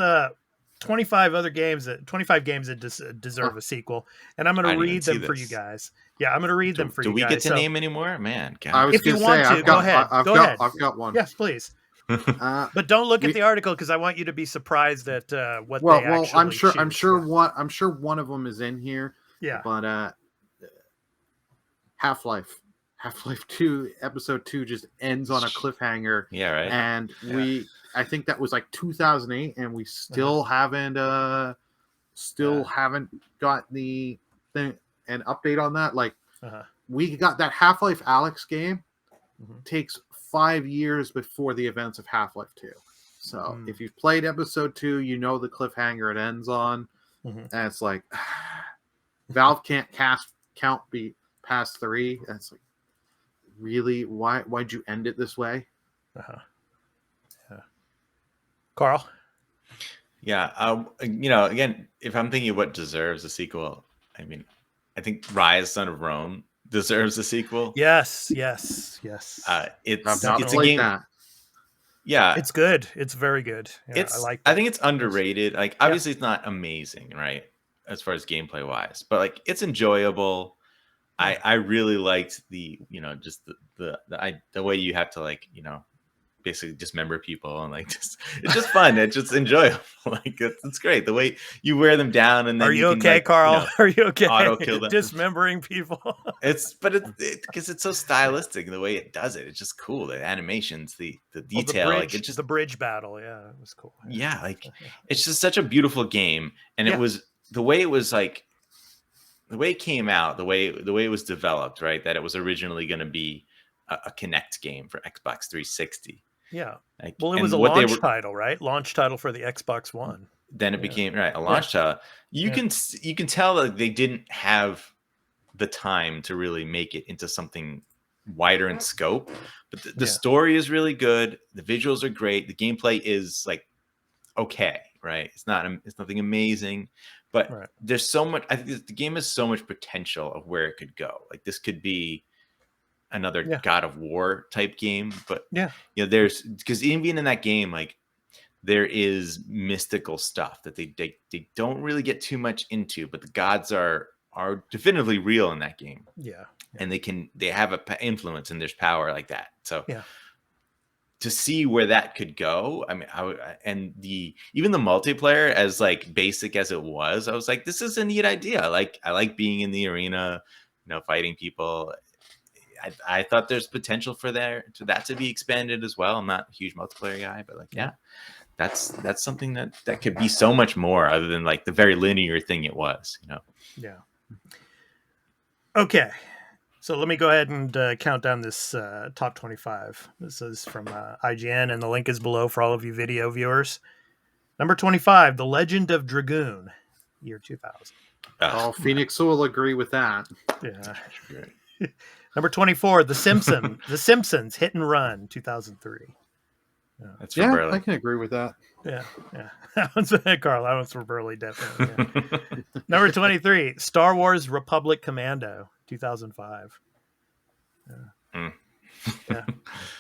25 games that deserve a sequel, and I'm gonna read them for you guys. Yeah, I'm gonna read them for you guys. Do we get to name anymore? Man, God. I was if you want to, go ahead. I've got one. Yes, please. But don't look at the article because I want you to be surprised at what they actually. Well, I'm sure one of them is in here. Yeah. But Half-Life 2 episode 2 just ends on a cliffhanger. Yeah, right. And I think that was like 2008, and we still haven't got the thing an update on that. Like we got that Half-Life Alyx game takes 5 years before the events of Half-Life 2. So if you've played episode 2, you know the cliffhanger it ends on. And it's like Valve can't count past 3. And it's like, really? Why'd you end it this way? Yeah. Carl? Yeah. Again, if I'm thinking of what deserves a sequel, I mean, I think Rise, Son of Rome deserves a sequel. Yes. It's not a played game. that. Yeah, It's good. It's very good. Yeah, I like that. I think it's underrated. Like, obviously, it's not amazing, right, as far as gameplay wise, but like it's enjoyable. Yeah. I really liked the just the way you have to like basically dismember people and like it's just fun. It's just enjoyable. Like it's great the way you wear them down and then Are you can, okay, like, Carl? Are you okay? auto kill them. Dismembering people. It's because it's so stylistic the way it does it. It's just cool. The animations, the detail, the bridge, like it just the bridge battle. Yeah, it was cool. yeah, like it's just such a beautiful game, and Yeah. it was the way it was like the way it came out, the way it was developed, right? That it was originally going to be a Kinect game for Xbox 360. Yeah. Like, Well, it and was a what they launch title, right? Launch title for the Xbox One. Then it became a launch title. You can tell that they didn't have the time to really make it into something wider in scope, but the story is really good. The visuals are great. The gameplay is like okay, right? It's nothing amazing, but there's so much. I think the game has so much potential of where it could go. Like this could be another God of War type game, but there's because even in that game, like there is mystical stuff that they don't really get too much into, but the gods are definitively real in that game. Yeah. And they have a influence and there's power like that. So to see where that could go, I mean, even the multiplayer, as like basic as it was, I was like, this is a neat idea. I like being in the arena, fighting people. I thought there's potential for that to be expanded as well. I'm not a huge multiplayer guy, but like, that's something that could be so much more other than like the very linear thing it was, Yeah. Okay. So let me go ahead and count down this top 25. This is from IGN, and the link is below for all of you video viewers. Number 25, The Legend of Dragoon, year 2000. Oh, Phoenix will agree with that. Yeah. Number 24, The Simpsons Hit and Run, 2003. That's for Burly. I can agree with that. Yeah. That one's Carl. That one's for Burly, definitely. Yeah. Number 23, Star Wars Republic Commando, 2005. Yeah.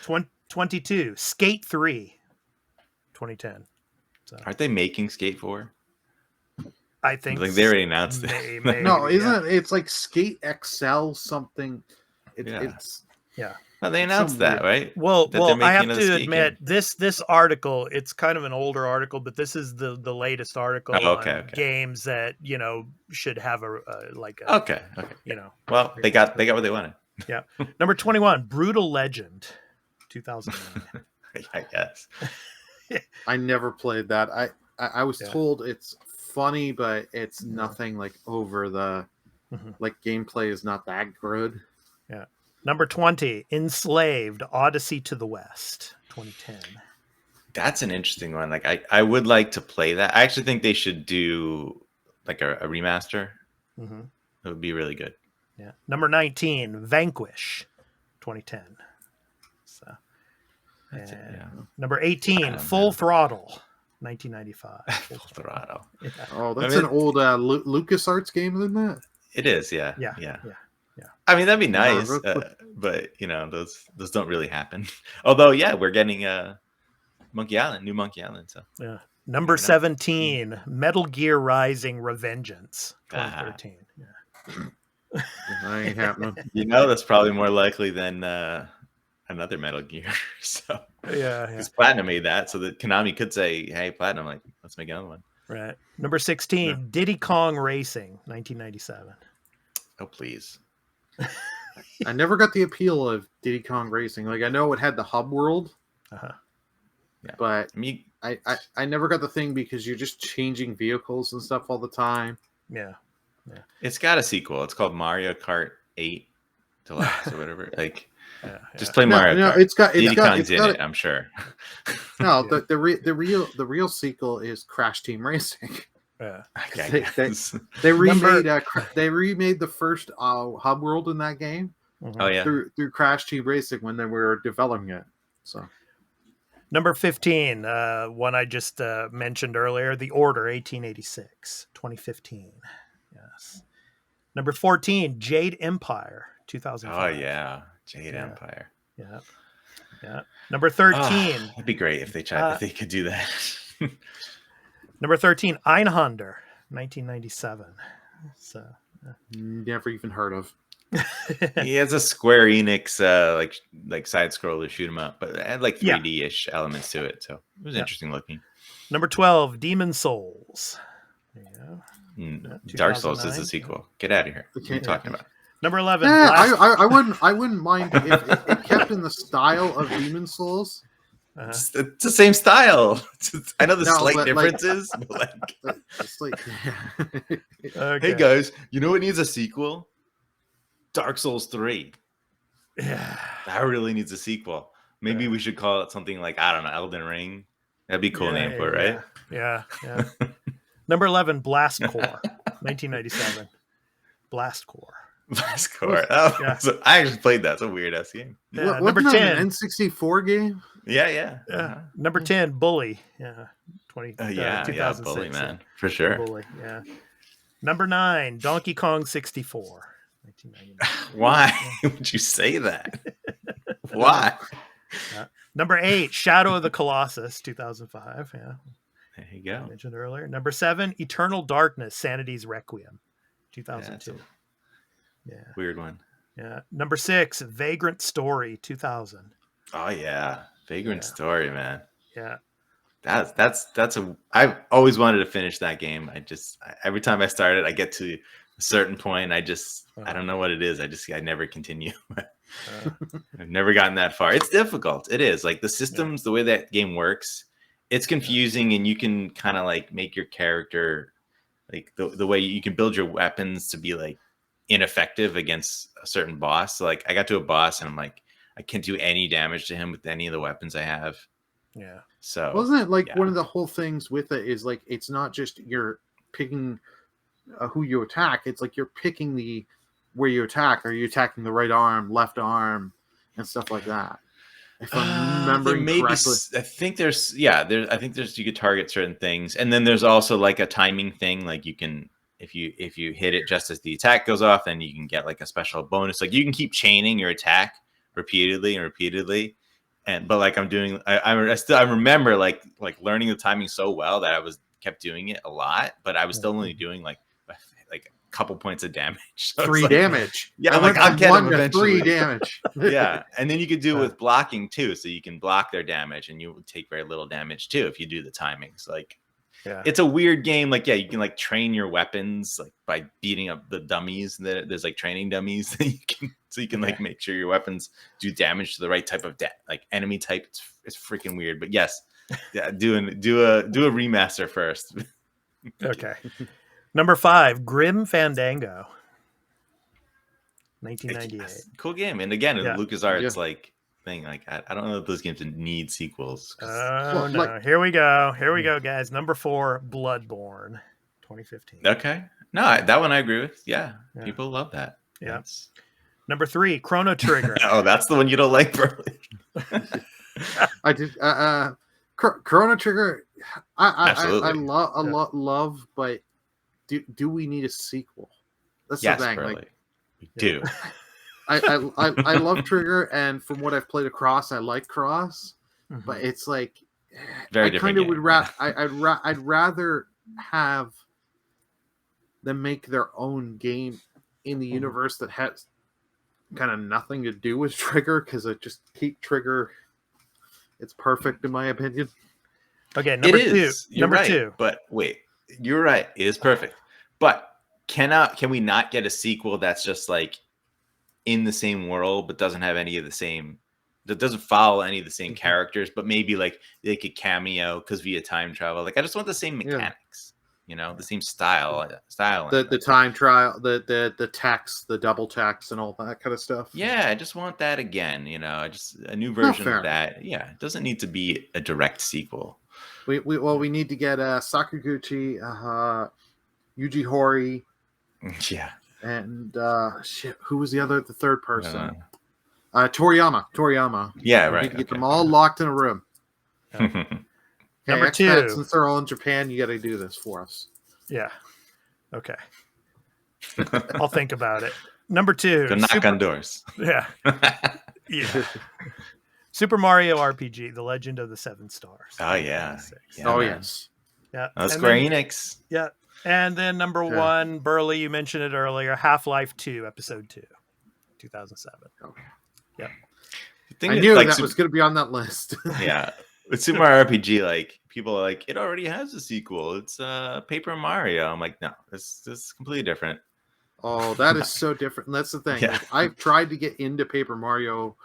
22, Skate 3, 2010. So aren't they making Skate 4? I think like they already announced it. No, isn't it? It's like Skate XL something. It's Well, they announced that, right? Well, I have to game. admit, this article, it's kind of an older article, but this is the latest article on games that, should have a okay. Well, they got what they wanted. Yeah. Number 21, Brutal Legend, 2009. I guess. I never played that. I was told it's funny, but it's nothing like over the like gameplay is not that good. Yeah. Number 20, Enslaved, Odyssey to the West, 2010. That's an interesting one. Like I would like to play that. I actually think they should do like a remaster. It would be really good. Yeah. Number 19, Vanquish, 2010. So, number 18, Full Throttle, 1995. Full Throttle. Yeah. Oh, that's an old LucasArts game, isn't that? It is, yeah. Yeah. I mean, that'd be nice, but those don't really happen. Although, we're getting Monkey Island, new Monkey Island. So Number 17, Metal Gear Rising: Revengeance, 2013. That ain't happening. That's probably more likely than another Metal Gear. So because Platinum made that, so that Konami could say, "Hey, Platinum, like, let's make another one." Right. Number 16, Diddy Kong Racing, 1997. Oh, please. I never got the appeal of Diddy Kong Racing. Like, I know it had the hub world, but I never got the thing because you're just changing vehicles and stuff all the time. Yeah. It's got a sequel. It's called Mario Kart 8 Deluxe or whatever. Like, just play Mario Kart. It's got it. I'm sure. No, the real sequel is Crash Team Racing. Yeah. They remade the first hub world in that game. Oh yeah, through Crash Team Racing when they were developing it. So Number 15, one I just mentioned earlier, The Order, 1886, 2015. Yes. Number 14, Jade Empire, 2005. Oh yeah, Jade Empire. Yeah. Yeah. Number 13. It'd be great if they tried. If they could do that. Number 13, Einhander, 1997. So Never even heard of. He has a Square Enix like side scroller shoot 'em up, but it had like 3D-ish elements to it, so it was interesting looking. Number 12, Demon Souls. Dark Souls is a sequel. Get out of here. What are you talking about? Number 11. I wouldn't mind if it kept in the style of Demon Souls. It's the same style. I know the slight but, differences, but it's like, Okay. hey guys, you know what needs a sequel? Dark Souls 3. Yeah. That really needs a sequel. Maybe we should call it something like, I don't know, Elden Ring. That'd be a cool name for it, right? Yeah. Number 11, Blast Core, 1997. Blast Core. Blast Core. Oh, so I actually played that. It's a weird ass game. Yeah. Wasn't Number that 10. an N64 game? Yeah. Number 10, Bully. Yeah. 2006. Bully, man. For sure. Bully, yeah. Number 9, Donkey Kong 64. 1999. Why would you say that? Why? Number 8, Shadow of the Colossus, 2005. Yeah. There you go. I mentioned earlier. Number 7, Eternal Darkness, Sanity's Requiem, 2002. Yeah. Weird one. Yeah. Number 6, Vagrant Story, 2000. Oh yeah. Vagrant Story, man. Yeah. I've always wanted to finish that game. Every time I start it, I get to a certain point. I don't know what it is. I never continue. I've never gotten that far. It's difficult. It is like the systems, the way that game works, it's confusing, and you can kind of like make your character like the way you can build your weapons to be like ineffective against a certain boss. So, like I got to a boss and I'm like, I can't do any damage to him with any of the weapons I have. Yeah. So wasn't it like one of the whole things with it is like it's not just you're picking who you attack. It's like you're picking where you attack. Are you attacking the right arm, left arm, and stuff like that? If I'm remembering correctly, I think there's you could target certain things, and then there's also like a timing thing. Like you can if you hit it just as the attack goes off, then you can get like a special bonus. Like you can keep chaining your attack repeatedly. But like I'm doing, I remember like learning the timing so well that I kept doing it a lot, but I was still only doing like a couple points of damage. So 3 damage. Yeah, I'll get them to eventually. 3 damage. Yeah, and then you could do it with blocking too, so you can block their damage, and you would take very little damage too if you do the timings. Like, it's a weird game. Like, you can like train your weapons like by beating up the dummies. There's like training dummies that you can like make sure your weapons do damage to the right type of like enemy type. It's freaking weird, but yes, do a remaster first. Okay. Number 5, Grim Fandango, 1998. Cool game, and again, LucasArts like thing. Like I don't know if those games need sequels. Oh no! Here we go, guys. Number 4, Bloodborne, 2015. Okay, no, that one I agree with. Yeah. People love that. Yeah. Number 3, Chrono Trigger. Oh, that's the one you don't like, Burly. I did. Chrono Trigger. Absolutely. I love, but do we need a sequel? That's the thing. Burly. Like, we do. I love Trigger, and from what I've played across, I like Cross, but it's like very I different. Kind of would I'd rather have them make their own game in the universe that has kind of nothing to do with Trigger, because I just keep Trigger. It's perfect in my opinion. Okay, number 2. Number right, 2. But wait, you're right. It is perfect. But can we not get a sequel that's just like in the same world but doesn't have any of the same, that doesn't follow any of the same characters, but maybe like they could cameo because via time travel? Like I just want the same mechanics, the same style. The time trial, the text, the double text, and all that kind of stuff. Yeah, I just want that again. Just a new version of that. Yeah, it doesn't need to be a direct sequel. We need to get Sakaguchi, Yuji Horii. Yeah. And who was the third person? Toriyama. Yeah, right. We need to get them all locked in a room. Okay, Number Expat, 2. since they're all in Japan, you got to do this for us. Yeah. Okay. I'll think about it. Number 2. Go knock on doors. Yeah. Yeah. Super Mario RPG: The Legend of the Seven Stars. Oh yeah. 2006. Yeah, Oh, man. yes. Yeah. Oh, And Square then- Enix. Yeah. And then number Okay. 1, Burly, you mentioned it earlier, Half-Life 2, Episode 2, 2007. Okay. The thing I is, knew like, that was going to be on that list. yeah. With Super Mario RPG, like people are like, it already has a sequel. It's Paper Mario. I'm like, no, this is completely different. Oh, that is so different. And that's the thing. Yeah. Like, I've tried to get into Paper Mario.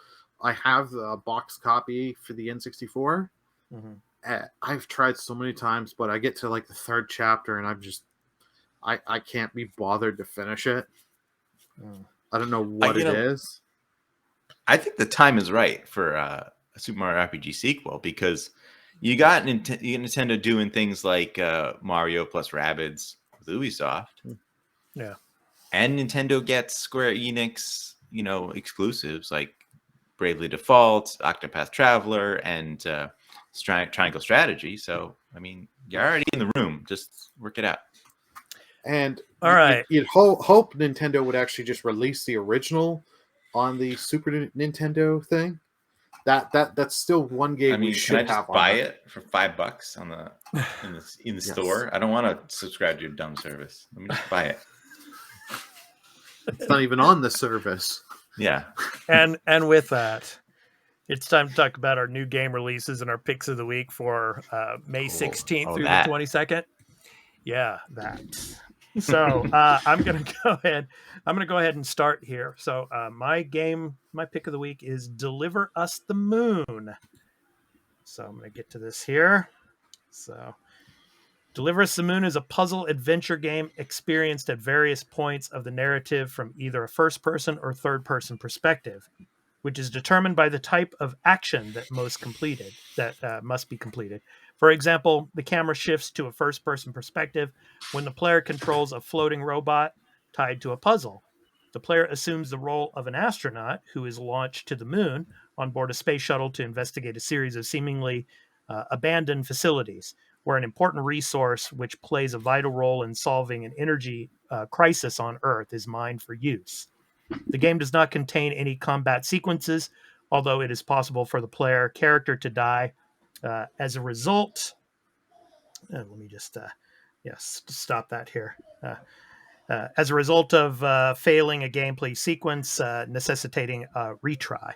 I have the box copy for the N64. Mhm. I've tried so many times, but I get to like the 3rd chapter and I'm just, I can't be bothered to finish it. Mm. I don't know what you it know, is. I think the time is right for a Super Mario RPG sequel because you got Nintendo doing things like Mario plus Rabbids with Ubisoft. Yeah. And Nintendo gets Square Enix, exclusives like Bravely Default, Octopath Traveler, and Triangle Strategy. So, I mean, you're already in the room. Just work it out. And All right. you'd hope Nintendo would actually just release the original on the Super Nintendo thing. That's still one game I mean, we can should I just have buy on that. it for $5 in the Yes. store? I don't want to subscribe to your dumb service. Let me just buy it. It's not even on the service. Yeah. And with that, it's time to talk about our new game releases and our picks of the week for May 16th through that. the 22nd. Yeah, that. So I'm gonna go ahead. I'm gonna go ahead and start here. So my pick of the week is Deliver Us the Moon. So I'm gonna get to this here. So Deliver Us the Moon is a puzzle adventure game experienced at various points of the narrative from either a first-person or third-person perspective, which is determined by the type of action that must be completed. For example, the camera shifts to a first-person perspective when the player controls a floating robot tied to a puzzle. The player assumes the role of an astronaut who is launched to the moon on board a space shuttle to investigate a series of seemingly abandoned facilities, where an important resource which plays a vital role in solving an energy crisis on Earth is mined for use. The game does not contain any combat sequences, although it is possible for the player character to die. As a result, let me just stop that here. As a result of failing a gameplay sequence necessitating a retry.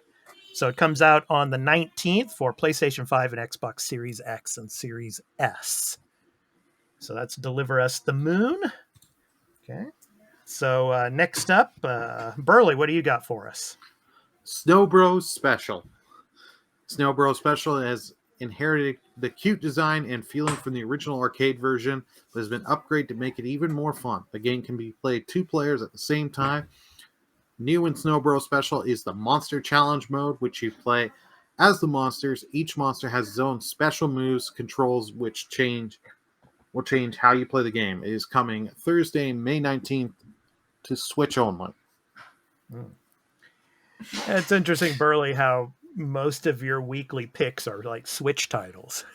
So it comes out on the 19th for PlayStation 5 and Xbox Series X and Series S. So that's Deliver Us the Moon. Okay. So next up, Burly, what do you got for us? Snow Bros Special. Snow Bros Special has inherited the cute design and feeling from the original arcade version, but has been upgraded to make it even more fun. The game can be played 2 players at the same time. New in Snow Bros Special is the Monster Challenge mode, which you play as the monsters. Each monster has its own special moves, controls, which will change how you play the game. It is coming Thursday, May 19th to Switch only. It's interesting, Burly, how most of your weekly picks are like Switch titles.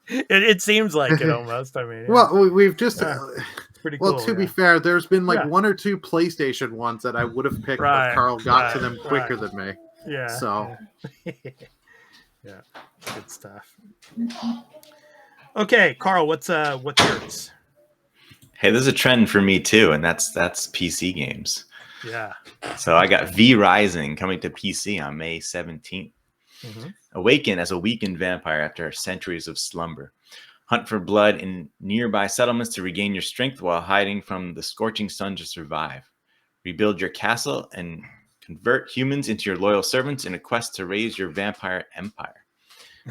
it seems like it almost. I mean, yeah. Well, we've just... It's pretty Well, cool. to be fair, there's been like Yeah. 1 or 2 PlayStation ones that I would have picked, Right, but Carl got to right, them quicker right. than me. Yeah. So. Yeah, good stuff. Okay, Carl, what's yours? Hey, there's a trend for me too, and that's PC games. Yeah. So I got V Rising coming to PC on May 17th. Mm-hmm. Awaken as a weakened vampire after centuries of slumber. Hunt for blood in nearby settlements to regain your strength while hiding from the scorching sun to survive. Rebuild your castle and convert humans into your loyal servants in a quest to raise your vampire empire.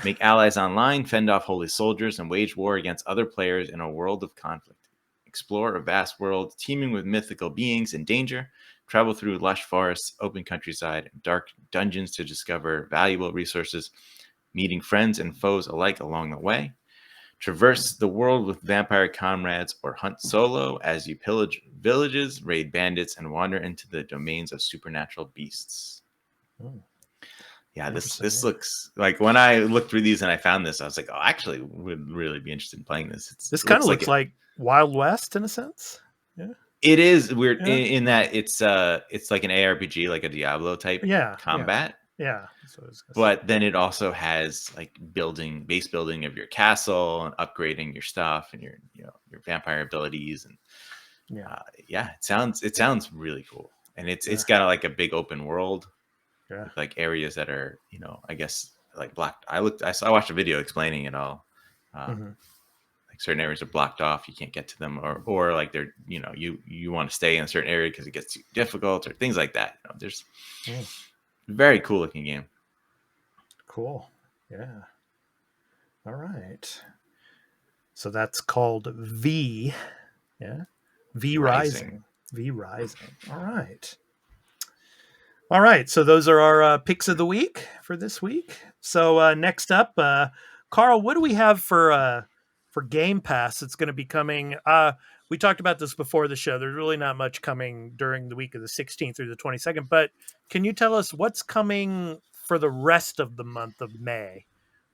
Make allies online, fend off holy soldiers, and wage war against other players in a world of conflict. Explore a vast world teeming with mythical beings in danger. Travel through lush forests, open countryside, and dark dungeons to discover valuable resources, meeting friends and foes alike along the way. Traverse the world with vampire comrades or hunt solo as you pillage villages, raid bandits, and wander into the domains of supernatural beasts. Yeah, this Interesting, looks like, when I looked through these and I found this, I was like, oh, I actually would really be interested in playing this. This It kind of looks looks like Wild West in a sense. Yeah. it is weird Yeah. in that it's like an ARPG, like a Diablo type Yeah. combat. Yeah. That's what I was gonna say. But then it also has like base building of your castle and upgrading your stuff and your your vampire abilities, and Yeah. it sounds really cool. And it's got like a big open world, Yeah. with like areas that are I guess like blocked. I watched a video explaining it all. Like certain areas are blocked off, you can't get to them, or like they're you want to stay in a certain area because it gets too difficult or things like that. There's very cool looking game. Cool. Yeah. All right. So that's called V. Yeah. V Rising. V Rising. All right. All right. So those are our picks of the week for this week. So next up, Carl, what do we have for Game Pass? It's going to be coming. We talked about this before the show. There's really not much coming during the week of the 16th through the 22nd. But can you tell us what's coming for the rest of the month of May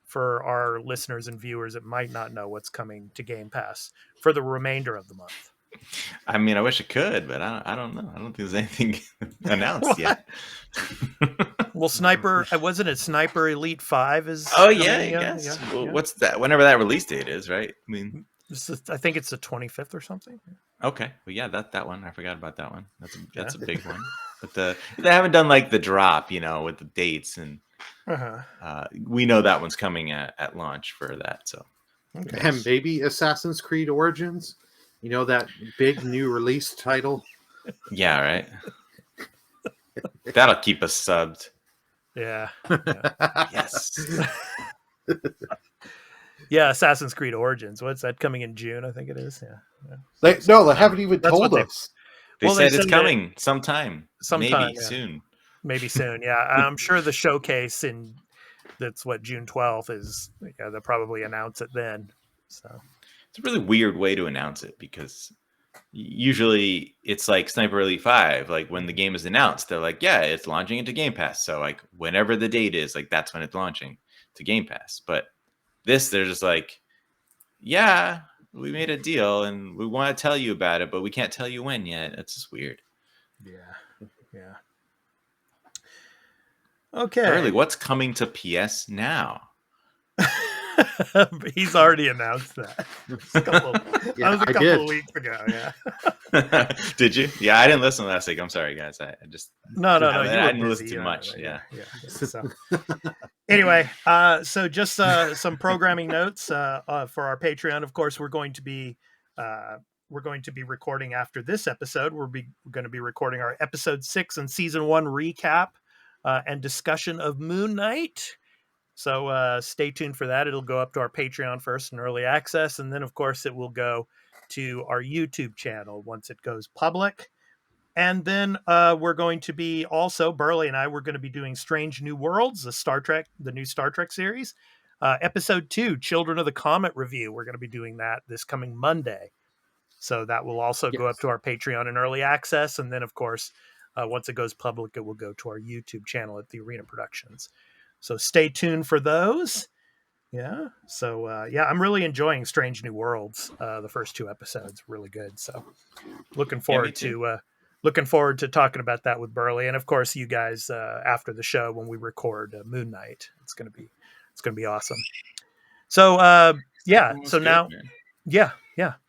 for our listeners and viewers that might not know what's coming to Game Pass for the remainder of the month? I mean, I wish I could, but I don't know. I don't think there's anything announced yet. Well, Sniper, wasn't it Sniper Elite 5 is coming? Yeah, I guess. What's that? Whenever that release date is, right? I mean, I think it's the 25th or something. Okay, well, yeah, that one. I forgot about that one. That's a big one. But they haven't done like the drop, with the dates, and we know that one's coming at launch for that. So, and maybe Assassin's Creed Origins, that big new release title. Yeah, right. That'll keep us subbed. Yeah. Yes. Yeah, Assassin's Creed Origins. What's that coming in June? I think it is. Yeah. They haven't even told us. They said it's coming sometime. Maybe yeah. soon. Maybe soon. Yeah, I'm sure the showcase that's what June 12th is. Yeah, they'll probably announce it then. So it's a really weird way to announce it, because usually it's like Sniper Elite 5. Like when the game is announced, they're like, yeah, it's launching into Game Pass. So like whenever the date is, like that's when it's launching to Game Pass. But they're just like, yeah, we made a deal and we want to tell you about it, but we can't tell you when yet. It's just weird. Yeah. Okay. Burly, what's coming to PS Now? He's already announced that. That was a couple of weeks ago. Yeah. Did you? Yeah, I didn't listen last week. I'm sorry, guys. I just no. I didn't listen too much. Yeah. So, anyway, so just some programming notes for our Patreon. Of course, we're going to be recording after this episode. We're going to be recording our episode 6 and season 1 recap and discussion of Moon Knight. So stay tuned for that. It'll go up to our Patreon first in early access, and then, of course, it will go to our YouTube channel once it goes public. And then we're going to be also, Burly and I, we're going to be doing Strange New Worlds, the new Star Trek series. Episode 2, Children of the Comet review. We're going to be doing that this coming Monday. So that will also go up to our Patreon in early access. And then, of course, once it goes public, it will go to our YouTube channel at The Arena Productions. So stay tuned for those. Yeah. So, I'm really enjoying Strange New Worlds. The first 2 episodes, really good. So looking forward to talking about that with Burly. And of course, you guys, after the show, when we record Moon Knight, it's going to be awesome. So, so good, now, man. Yeah.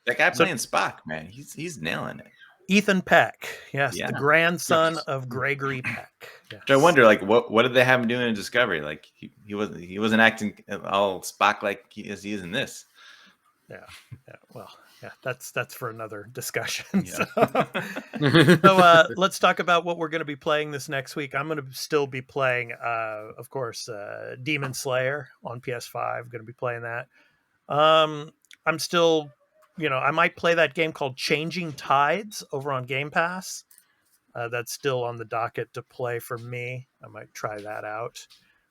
That guy playing Spock, man, he's nailing it. Ethan Peck, yes, the grandson of Gregory Peck. Yes. Which I wonder, like, what did they have him doing in Discovery? Like, he wasn't acting all Spock like he is in this. Yeah. Well, that's for another discussion. Yeah. So let's talk about what we're going to be playing this next week. I'm going to still be playing, of course, Demon Slayer on PS5. Going to be playing that. I'm still. I might play that game called Changing Tides over on Game Pass. That's still on the docket to play for me. I might try that out.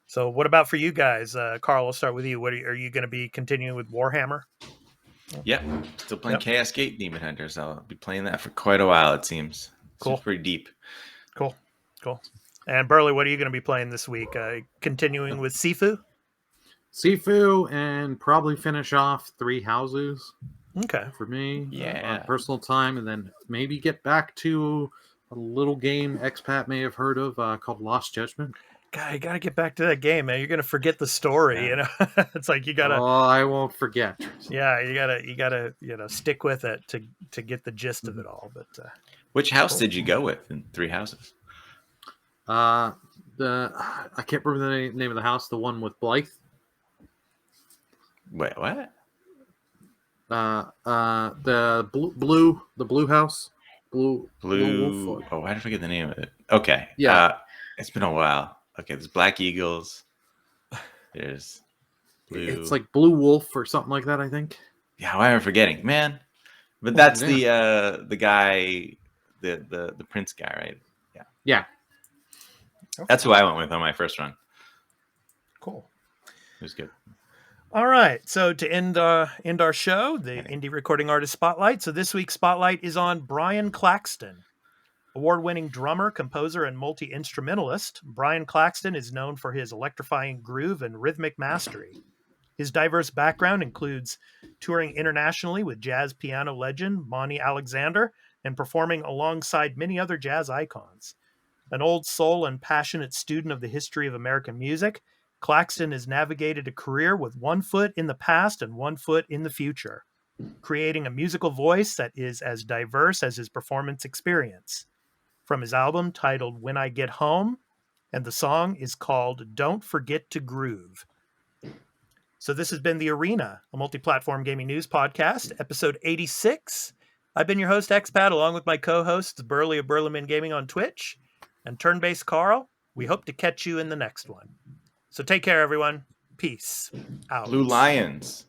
So what about for you guys? Carl, I'll start with you. Are you going to be continuing with Warhammer? Yep. Still playing Chaos Gate Demon Hunters. I'll be playing that for quite a while, it seems. Cool. It's pretty deep. Cool. And Burly, what are you going to be playing this week? Continuing with Sifu? Sifu, and probably finish off Three Houses. Okay. For me, Yeah. personal time, and then maybe get back to a little game Expat may have heard of called Lost Judgment. God, you got to get back to that game, man. You're going to forget the story, you know? It's like you got to... Oh, I won't forget. Yeah, you gotta, stick with it to get the gist of it all. But Which house did you go with in Three Houses? I can't remember the name of the house. The one with Blythe. Wait, what? The blue house. Blue. Blue. Oh, I forget the name of it. Okay. Yeah. It's been a while. Okay, there's Black Eagles. There's Blue. It's like Blue Wolf or something like that, I think. Yeah, why am I forgetting, man? But that's the guy, the Prince guy, right? Yeah. Yeah. okay. That's who I went with on my first run. Cool. It was good. All right. So to end our show, the Indie Recording Artist Spotlight. So this week's Spotlight is on Brian Claxton. Award-winning drummer, composer, and multi-instrumentalist, Brian Claxton is known for his electrifying groove and rhythmic mastery. His diverse background includes touring internationally with jazz piano legend Monty Alexander and performing alongside many other jazz icons. An old soul and passionate student of the history of American music, Claxton has navigated a career with one foot in the past and one foot in the future, creating a musical voice that is as diverse as his performance experience. From his album titled When I Get Home, and the song is called Don't Forget to Groove. So this has been The Arena, a multi-platform gaming news podcast, episode 86. I've been your host, Expat, along with my co-hosts, Burly of Burlyman Gaming on Twitch, and Turn-Based Carl. We hope to catch you in the next one. So take care, everyone. Peace out. Blue Lions.